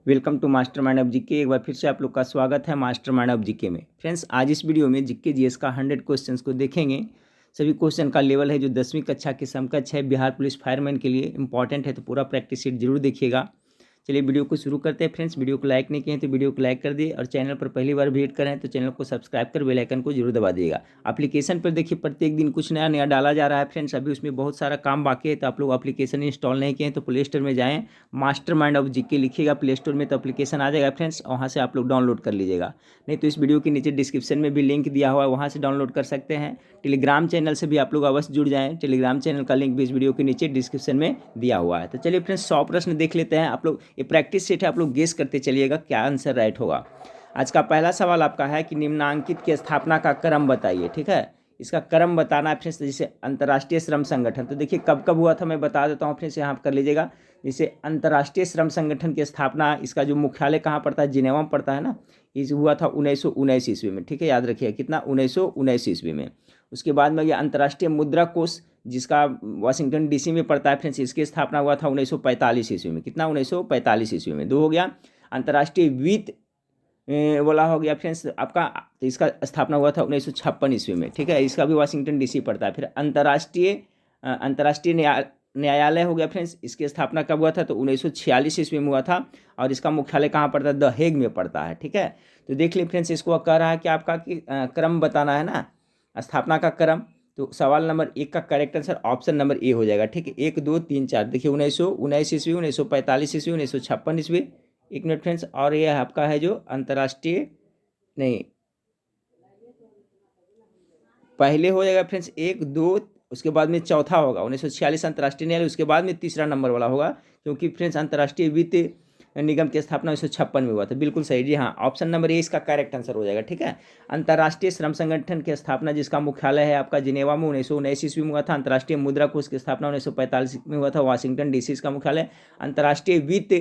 Welcome to mastermind of GK. एक बार फिर से आप लोग का स्वागत है मास्टर माइंड ऑफ जीके में। फ्रेंड्स, आज इस वीडियो में जीके जीएस का 100 क्वेश्चंस को देखेंगे। सभी क्वेश्चन का लेवल है जो 10वीं कक्षा के समकक्ष है, बिहार पुलिस फायरमैन के लिए इंपॉर्टेंट है, तो पूरा प्रैक्टिस शीट जरूर देखिएगा। चलिए वीडियो को शुरू करते हैं। फ्रेंड्स, वीडियो को लाइक नहीं किए तो वीडियो को लाइक कर दिए, और चैनल पर पहली बार विजिट करें तो चैनल को सब्सक्राइब कर बेल आइकन को जरूर दबा दिएगा। एप्लीकेशन पर देखिए प्रत्येक दिन कुछ नया नया डाला जा रहा है। फ्रेंड्स, अभी उसमें बहुत सारा काम बाकी है, तो आप लोग एप्लीकेशन इंस्टॉल नहीं किए हैं तो प्ले स्टोर में जाएँ, मास्टर माइंड ऑफ जीके लिखिएगा प्ले स्टोर में, तो एप्लीकेशन आ जाएगा फ्रेंड्स, वहाँ से आप लोग डाउनलोड कर लीजिएगा। नहीं तो इस वीडियो के नीचे डिस्क्रिप्शन में भी लिंक दिया हुआ है, वहाँ से डाउनलोड कर सकते हैं। टेलीग्राम चैनल से भी आप लोग अवश्य जुड़ जाएं, टेलीग्राम चैनल का लिंक भी इस वीडियो के नीचे डिस्क्रिप्शन में दिया हुआ है। तो चलिए फ्रेंड्स, 100 प्रश्न देख लेते हैं। आप लोग ये प्रैक्टिस सेट है, आप लोग गेस करते चलिएगा क्या आंसर राइट होगा। आज का पहला सवाल आपका है कि निम्नांकित की स्थापना का क्रम बताइए। ठीक है, इसका क्रम बताना है फ्रेंड्स। जैसे अंतर्राष्ट्रीय श्रम संगठन, तो देखिए कब कब हुआ था मैं बता देता हूँ फ्रेंड्स, यहाँ कर लीजिएगा। जैसे अंतर्राष्ट्रीय श्रम संगठन की स्थापना, इसका जो मुख्यालय कहाँ पड़ता है, जिनेवा में पड़ता है ना। इस हुआ था 1919 ईस्वी में। ठीक है, याद रखिए कितना, 1919 ईस्वी में। उसके बाद में यह अंतर्राष्ट्रीय मुद्रा कोष, जिसका वाशिंगटन डीसी में पड़ता है फ्रेंड्स, इसकी स्थापना हुआ था 1945 ईस्वी में। कितना, 1945 ईस्वी में। दो हो गया। अंतर्राष्ट्रीय वित्त वाला हो गया फ्रेंड्स आपका, तो इसका स्थापना हुआ था 1956 ईस्वी में। ठीक है, इसका भी वाशिंगटन डीसी पड़ता है। फिर अंतर्राष्ट्रीय न्यायालय हो गया फ्रेंड्स, इसकी स्थापना कब हुआ था, तो 1946 ईस्वी में हुआ था, और इसका मुख्यालय कहाँ पड़ता है, द हेग में पड़ता है। ठीक है, तो देख लीजिए फ्रेंड्स, इसको कह रहा है कि आपका क्रम बताना है ना, स्थापना का क्रम। तो सवाल नंबर 1 का correct answer option number A हो जाएगा। ठीक है, 1 2 3 4 देखिए, 1919 ईस्वी, 1945 ईस्वी, 1956 ईस्वी। एक मिनट फ्रेंड्स, और ये आपका है जो अंतर्राष्ट्रीय, नहीं पहले हो जाएगा फ्रेंड्स 1 2, उसके बाद में चौथा होगा 1946 अंतर्राष्ट्रीय न्यायालय, उसके बाद में तीसरा नंबर वाला होगा, क्योंकि फ्रेंड्स अंतर्राष्ट्रीय वित्त निगम की स्थापना 1956 में हुआ था। बिल्कुल सही जी हाँ, ऑप्शन नंबर ए इसका करेक्ट आंसर हो जाएगा। ठीक है, अंतर्राष्ट्रीय श्रम संगठन की स्थापना, जिसका मुख्यालय है आपका जिनेवा में, 1919 ईस्वी में हुआ था। अंतर्राष्ट्रीय मुद्रा कोष की स्थापना 1945 में हुआ था, वाशिंगटन डीसी इसका मुख्यालय। अंतर्राष्ट्रीय वित्त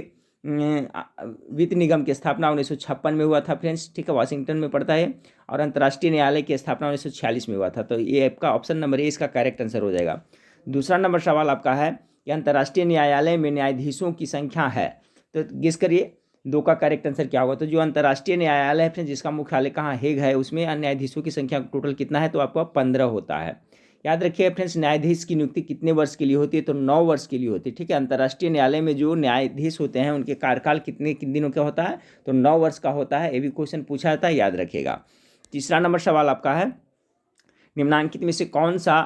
निगम की स्थापना 1956 में हुआ था फ्रेंड्स। ठीक है, वाशिंगटन में पड़ता है। और अंतर्राष्ट्रीय न्यायालय की स्थापना 1946 में हुआ था। तो ये आपका ऑप्शन नंबर ए इसका करेक्ट आंसर हो जाएगा। दूसरा नंबर सवाल आपका है कि अंतर्राष्ट्रीय न्यायालय में न्यायाधीशों की संख्या है, तो गेस करिए 2 का करेक्ट आंसर क्या होगा। तो जो अंतर्राष्ट्रीय न्यायालय है जिसका मुख्यालय कहाँ, हेग है, उसमें न्यायाधीशों की संख्या टोटल कितना है, तो आपका 15 होता है। याद रखिए फ्रेंड्स, न्यायाधीश की नियुक्ति कितने वर्ष के लिए होती है, तो 9 वर्ष के लिए होती है। ठीक है, अंतर्राष्ट्रीय न्यायालय में जो न्यायाधीश होते हैं उनके कार्यकाल कितने दिनों का होता है, तो 9 वर्ष का होता है। ये भी क्वेश्चन पूछा जाता है, याद रखिएगा। तीसरा नंबर सवाल आपका है, निम्नांकित में से कौन सा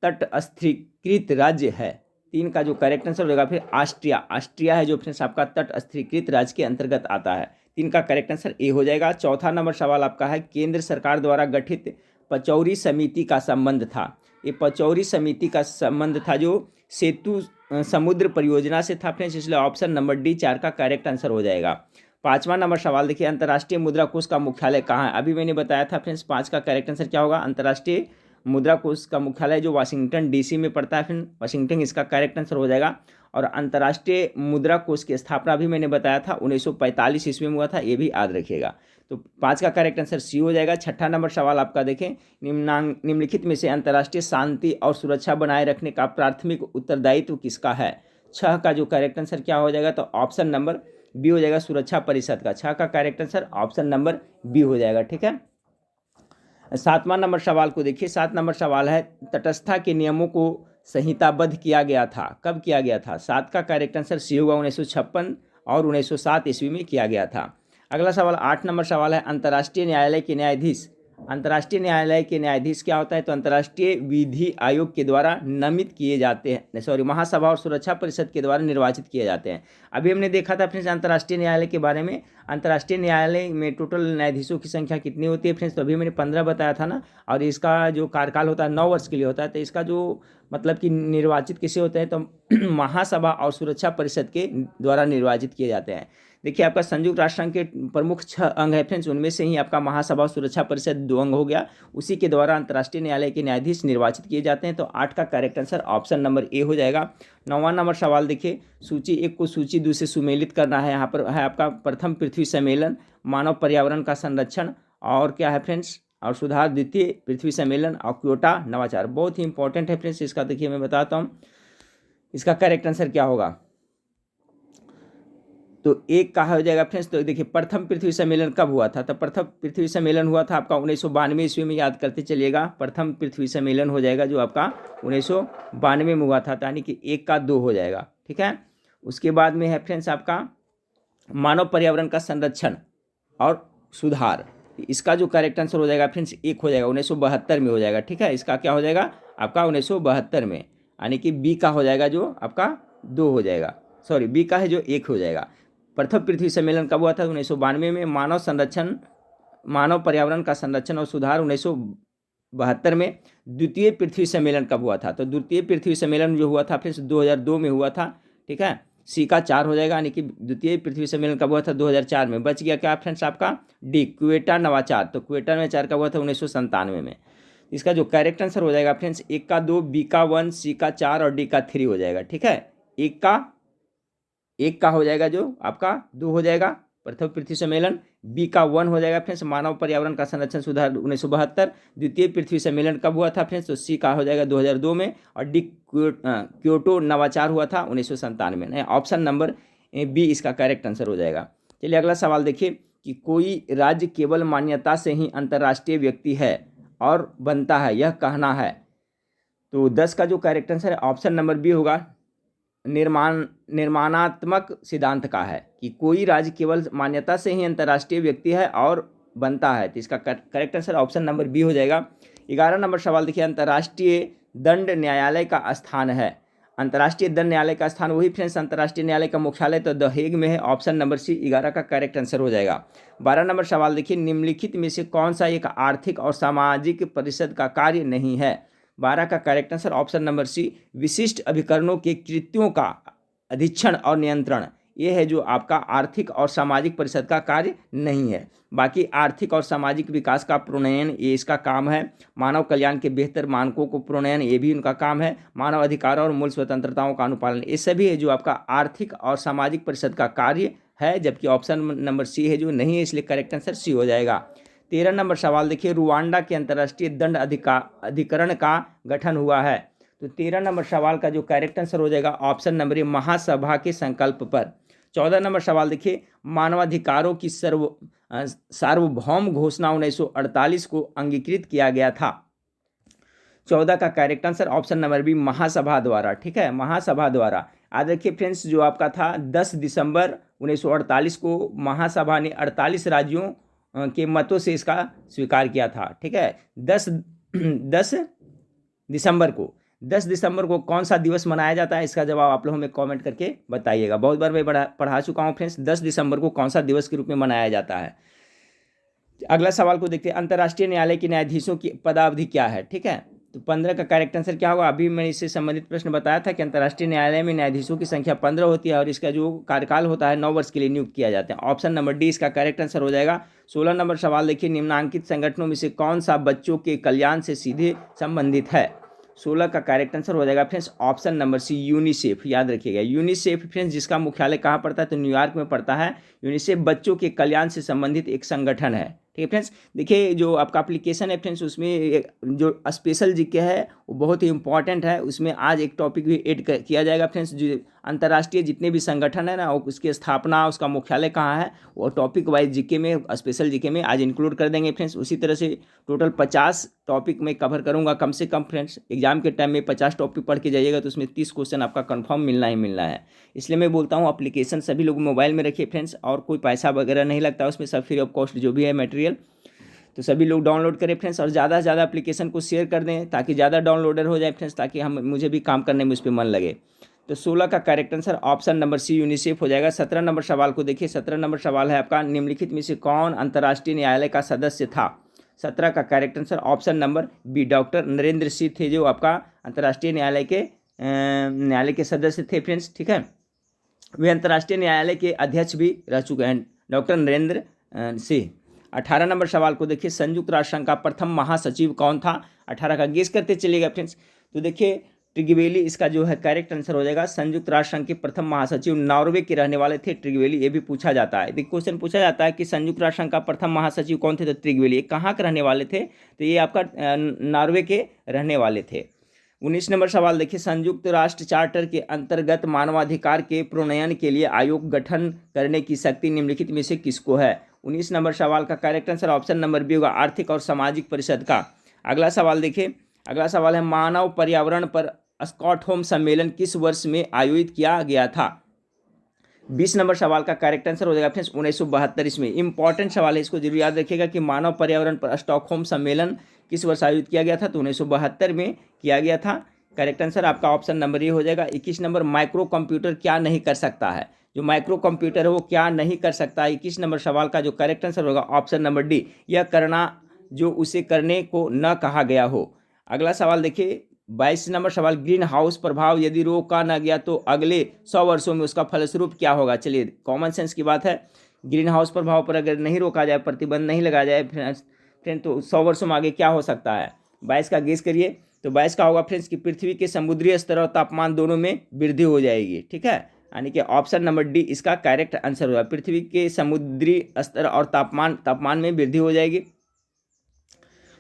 तटस्थीकृत राज्य है। 3 का जो करेक्ट आंसर होगा फिर ऑस्ट्रिया है जो फ्रेंड्स आपका तटस्थीकृत राज्य के अंतर्गत आता है। 3 का करेक्ट आंसर ए हो जाएगा। चौथा नंबर सवाल आपका है, केंद्र सरकार द्वारा गठित पचौरी समिति का संबंध था। ये पचौरी समिति का संबंध था जो सेतु समुद्र परियोजना से था फ्रेंड्स, इसलिए ऑप्शन नंबर डी 4 का करेक्ट आंसर हो जाएगा। 5वां नंबर सवाल देखिए, अंतर्राष्ट्रीय मुद्रा कोष का मुख्यालय कहाँ है। अभी मैंने बताया था फ्रेंड्स, 5 का करेक्ट आंसर क्या होगा, अंतर्राष्ट्रीय मुद्रा कोष का मुख्यालय जो वाशिंगटन डीसी में पड़ता है, फिर वाशिंगटन इसका करेक्ट आंसर हो जाएगा। और अंतर्राष्ट्रीय मुद्रा कोष की स्थापना भी मैंने बताया था 1945 ईस्वी में हुआ था, ये भी याद रखिएगा। तो 5 का करेक्ट आंसर सी हो जाएगा। 6ठा नंबर सवाल आपका देखें, निम्नलिखित में से अंतर्राष्ट्रीय शांति और सुरक्षा बनाए रखने का प्राथमिक उत्तरदायित्व किसका है। 6 का जो करेक्ट आंसर क्या हो जाएगा, तो ऑप्शन नंबर बी हो जाएगा, सुरक्षा परिषद का। 6 का correct answer option number B हो जाएगा। ठीक है, 7वां नंबर सवाल को देखिए। 7 नंबर सवाल है, तटस्थता के नियमों को संहिताबद्ध किया गया था, कब किया गया था। 7 का करेक्ट आंसर सी होगा, 1956 और 1907 ईस्वी में किया गया था। अगला सवाल 8 नंबर सवाल है, अंतर्राष्ट्रीय न्यायालय के न्यायाधीश। अंतर्राष्ट्रीय न्यायालय के न्यायाधीश क्या होता है, तो अंतर्राष्ट्रीय विधि आयोग के द्वारा नामित किए जाते हैं, महासभा और सुरक्षा परिषद के द्वारा निर्वाचित किए जाते हैं। अभी हमने देखा था फ्रेंड्स अंतर्राष्ट्रीय न्यायालय के बारे में, अंतर्राष्ट्रीय न्यायालय में टोटल न्यायाधीशों की संख्या कितनी होती है फ्रेंड्स, तो अभी मैंने 15 बताया था ना। और इसका जो कार्यकाल होता है 9 वर्ष के लिए होता है। तो इसका जो मतलब कि निर्वाचित किसे होते हैं, तो महासभा और सुरक्षा परिषद के द्वारा निर्वाचित किए जाते हैं। देखिए आपका संयुक्त राष्ट्र संघ के प्रमुख 6 अंग है फ्रेंड्स, उनमें से ही आपका महासभा और सुरक्षा परिषद 2 अंग हो गया, उसी के द्वारा अंतर्राष्ट्रीय न्यायालय के न्यायाधीश निर्वाचित किए जाते हैं। तो 8 का correct answer option number A हो जाएगा। 9वां नंबर सवाल देखिए, सूची 1 को सूची 2 से सुमेलित करना है। यहाँ पर है आपका प्रथम पृथ्वी सम्मेलन, मानव पर्यावरण का संरक्षण, और क्या है फ्रेंड्स, और सुधार, द्वितीय पृथ्वी सम्मेलन, और क्योटो नवाचार। बहुत ही इंपॉर्टेंट है फ्रेंड्स, इसका देखिए मैं बताता हूँ इसका करेक्ट आंसर क्या होगा। तो एक का हो जाएगा फ्रेंड्स। तो देखिए प्रथम पृथ्वी सम्मेलन कब हुआ था, तो प्रथम पृथ्वी सम्मेलन हुआ था आपका 1992 ईस्वी में, याद करते चलिएगा। प्रथम पृथ्वी सम्मेलन हो जाएगा जो आपका 1992 में हुआ था, यानी कि एक का दो हो जाएगा, ठीक है। उसके बाद में है फ्रेंड्स आपका मानव पर्यावरण का संरक्षण और सुधार, इसका जो करेक्ट आंसर हो जाएगा फ्रेंड्स एक हो जाएगा, 1972 में हो जाएगा, ठीक है। इसका क्या हो जाएगा आपका 1972 में, यानी कि बी का हो जाएगा जो आपका दो हो जाएगा, सॉरी बी का है जो एक हो जाएगा। प्रथम पृथ्वी सम्मेलन कब हुआ था, 1992 में। मानव पर्यावरण का संरक्षण और सुधार 1972 में। द्वितीय पृथ्वी सम्मेलन कब हुआ था, तो द्वितीय पृथ्वी सम्मेलन जो हुआ था फिर 2002 में हुआ था, ठीक है। सी का 4 हो जाएगा, यानी कि द्वितीय पृथ्वी सम्मेलन कब हुआ था, 2004 में। बच गया क्या फ्रेंड्स आपका डी, क्वेटा नवाचार। तो क्वेटा नवाचार कब हुआ था, 1997 में। इसका जो करेक्ट आंसर हो जाएगा फ्रेंड्स एक का 2, बी का 1, सी का 4 और डी का 3 हो जाएगा, ठीक है। एक का हो जाएगा जो आपका 2 हो जाएगा प्रथम पृथ्वी सम्मेलन, बी का 1 हो जाएगा फ्रेंड्स मानव पर्यावरण का संरक्षण सुधार 1972। द्वितीय पृथ्वी सम्मेलन कब हुआ था फ्रेंड्स, तो सी का हो जाएगा 2002 में, और डी क्योटो नवाचार हुआ था 1997 में। ऑप्शन नंबर बी इसका करेक्ट आंसर हो जाएगा। चलिए अगला सवाल देखिए कि कोई राज्य केवल मान्यता से ही अंतर्राष्ट्रीय व्यक्ति है और बनता है, यह कहना है। तो 10 का जो करेक्ट आंसर है ऑप्शन नंबर बी होगा, निर्माणात्मक सिद्धांत का है कि कोई राज्य केवल मान्यता से ही अंतर्राष्ट्रीय व्यक्ति है और बनता है, तो इसका correct answer option number B हो जाएगा। 11 नंबर सवाल देखिए, अंतर्राष्ट्रीय दंड न्यायालय का स्थान है। अंतर्राष्ट्रीय दंड न्यायालय का स्थान वही फ्रेंड्स अंतर्राष्ट्रीय न्यायालय का मुख्यालय तो द हेग में है, ऑप्शन नंबर सी 11 का करेक्ट आंसर हो जाएगा। 12 नंबर सवाल देखिए, निम्नलिखित में से कौन सा एक आर्थिक और सामाजिक परिषद का कार्य नहीं है। 12 का correct answer option number C, विशिष्ट अभिकरणों के कृत्यों का अधीक्षण और नियंत्रण, ये है जो आपका आर्थिक और सामाजिक परिषद का कार्य नहीं है। बाकी आर्थिक और सामाजिक विकास का प्रणयन ये इसका काम है। मानव कल्याण के बेहतर मानकों को प्रणयन ये भी उनका काम है। मानव अधिकारों और मूल स्वतंत्रताओं का अनुपालन ये सभी है जो आपका आर्थिक और सामाजिक परिषद का कार्य है, जबकि ऑप्शन नंबर सी है जो नहीं है, इसलिए करेक्ट आंसर सी हो जाएगा। 13 नंबर सवाल देखिए, रुवांडा के अंतर्राष्ट्रीय दंड अधिकरण का गठन हुआ है। तो 13 नंबर सवाल का जो करेक्ट आंसर हो जाएगा ऑप्शन नंबर ए, महासभा के संकल्प पर। 14 नंबर सवाल देखिए, मानवाधिकारों की सार्वभौम घोषणा 1948 को अंगीकृत किया गया था। 14 का correct answer option number B, महासभा द्वारा, ठीक है, महासभा द्वारा। आज देखिए फ्रेंड्स जो आपका था 10 दिसंबर 1948 को महासभा ने 48 राज्यों के मतों से इसका स्वीकार किया था, ठीक है। 10 दिसंबर को कौन सा दिवस मनाया जाता है, इसका जवाब आप लोग हमें कमेंट करके बताइएगा। बहुत बार मैं पढ़ा चुका हूँ फ्रेंड्स, 10 दिसंबर को कौन सा दिवस के रूप में मनाया जाता है। अगला सवाल को देखते हैं, अंतर्राष्ट्रीय न्यायालय के न्यायाधीशों की पदावधि क्या है, ठीक है। तो 15 का करेक्ट आंसर क्या होगा, अभी मैंने इससे संबंधित प्रश्न बताया था कि अंतर्राष्ट्रीय न्यायालय में न्यायाधीशों की संख्या 15 होती है और इसका जो कार्यकाल होता है 9 वर्ष के लिए नियुक्त किया जाता है। ऑप्शन नंबर डी इसका करेक्ट आंसर हो जाएगा। 16 नंबर सवाल देखिए, निम्नांकित संगठनों में से कौन सा बच्चों के कल्याण से सीधे संबंधित है। 16 का करेक्ट आंसर हो जाएगा friends option number C, UNICEF. याद रखिएगा यूनिसेफ फ्रेंड्स, जिसका मुख्यालय कहाँ पड़ता है, तो न्यूयॉर्क में पड़ता है। यूनिसेफ बच्चों के कल्याण से संबंधित एक संगठन है, ठीक है फ्रेंड्स। देखिए जो आपका एप्लीकेशन है फ्रेंड्स, उसमें जो स्पेशल जीके है वो बहुत ही इंपॉर्टेंट है। उसमें आज एक टॉपिक भी ऐड किया जाएगा फ्रेंड्स, जो अंतर्राष्ट्रीय जितने भी संगठन है ना, उसकी स्थापना, उसका मुख्यालय कहाँ है, वो टॉपिक वाइज जीके में, स्पेशल जीके में आज इंक्लूड कर देंगे फ्रेंड्स। उसी तरह से टोटल 50 टॉपिक में कवर करूँगा कम से कम फ्रेंड्स। एग्जाम के टाइम में 50 टॉपिक पढ़ के जाइएगा तो उसमें 30 क्वेश्चन आपका कन्फर्म मिलना ही मिलना है। इसलिए मैं बोलता हूँ एप्लीकेशन सभी लोग मोबाइल में रखिए फ्रेंड्स, और कोई पैसा वगैरह नहीं लगता उसमें, सब फ्री ऑफ कॉस्ट जो भी है मटेरियल, तो सभी लोग डाउनलोड करें फ्रेंड्स, और ज़्यादा से ज़्यादा एप्लीकेशन को शेयर कर दें ताकि ज़्यादा डाउनलोडर हो जाए फ्रेंड्स, ताकि मुझे भी काम करने में उस पर मन लगे। तो 16 का correct answer option number C, UNICEF हो जाएगा। 17 नंबर सवाल को देखिए, 17 नंबर सवाल है आपका, निम्नलिखित में से कौन अंतर्राष्ट्रीय न्यायालय का सदस्य था। 17 का correct answer option number B, doctor Narendra Singh थे जो आपका अंतर्राष्ट्रीय न्यायालय के सदस्य थे फ्रेंड्स, ठीक है। वे अंतर्राष्ट्रीय न्यायालय के अध्यक्ष भी रह चुके हैं डॉक्टर नरेंद्र सिंह। 18 नंबर सवाल को देखिए, संयुक्त राष्ट्र संघ का प्रथम महासचिव कौन था। 18 का गेस करते चलिएगा फ्रेंड्स। तो देखिए ट्रिगवेली इसका जो है करेक्ट आंसर हो जाएगा। संयुक्त राष्ट्र संघ के प्रथम महासचिव नॉर्वे के रहने वाले थे ट्रिगवेली, ये भी पूछा जाता है। देखिए क्वेश्चन पूछा जाता है कि संयुक्त राष्ट्र संघ का प्रथम महासचिव कौन थे, तो ट्रिगवेली। ये कहाँ के रहने वाले थे, तो ये आपका नॉर्वे के रहने वाले थे। 19 नंबर सवाल देखिए, संयुक्त राष्ट्र चार्टर के अंतर्गत मानवाधिकार के प्रणयन के लिए आयोग गठन करने की शक्ति निम्नलिखित में से किसको है? 19 नंबर सवाल का correct answer option number B होगा, आर्थिक और सामाजिक परिषद का। अगला सवाल देखिए, अगला सवाल है मानव पर्यावरण पर स्टॉकहोम सम्मेलन किस वर्ष में आयोजित किया गया था? 20 नंबर सवाल का करेक्ट आंसर हो जाएगा फ्रेंड्स 1972 इसमें। इंपॉर्टेंट सवाल है, इसको जरूर याद रखिएगा कि मानव पर्यावरण पर स्टॉकहोम सम्मेलन किस वर्ष आयोजित किया गया था? तो 1972 में किया गया था। करेक्ट आंसर आपका ऑप्शन नंबर ये हो जाएगा। 21 नंबर, माइक्रो कंप्यूटर क्या नहीं कर सकता है? जो माइक्रो कंप्यूटर है वो क्या नहीं कर सकता है? 21 नंबर सवाल का जो करेक्ट आंसर होगा ऑप्शन नंबर डी, यह करना जो उसे करने को न कहा गया हो। अगला सवाल देखिए, 22 नंबर सवाल, ग्रीन हाउस प्रभाव यदि रोका न गया तो अगले 100 वर्षों में उसका फलस्वरूप क्या होगा? चलिए, कॉमन सेंस की बात है, ग्रीन हाउस प्रभाव पर अगर नहीं रोका जाए, प्रतिबंध नहीं लगाया जाए फ्रेंड, तो 100 वर्षों में आगे क्या हो सकता है? 22 का गेस करिए। तो 22 का होगा फ्रेंड्स कि पृथ्वी के समुद्री स्तर और तापमान दोनों में वृद्धि हो जाएगी। ठीक है, यानी कि ऑप्शन नंबर डी इसका करेक्ट आंसर होगा। पृथ्वी के समुद्री स्तर और तापमान में वृद्धि हो जाएगी,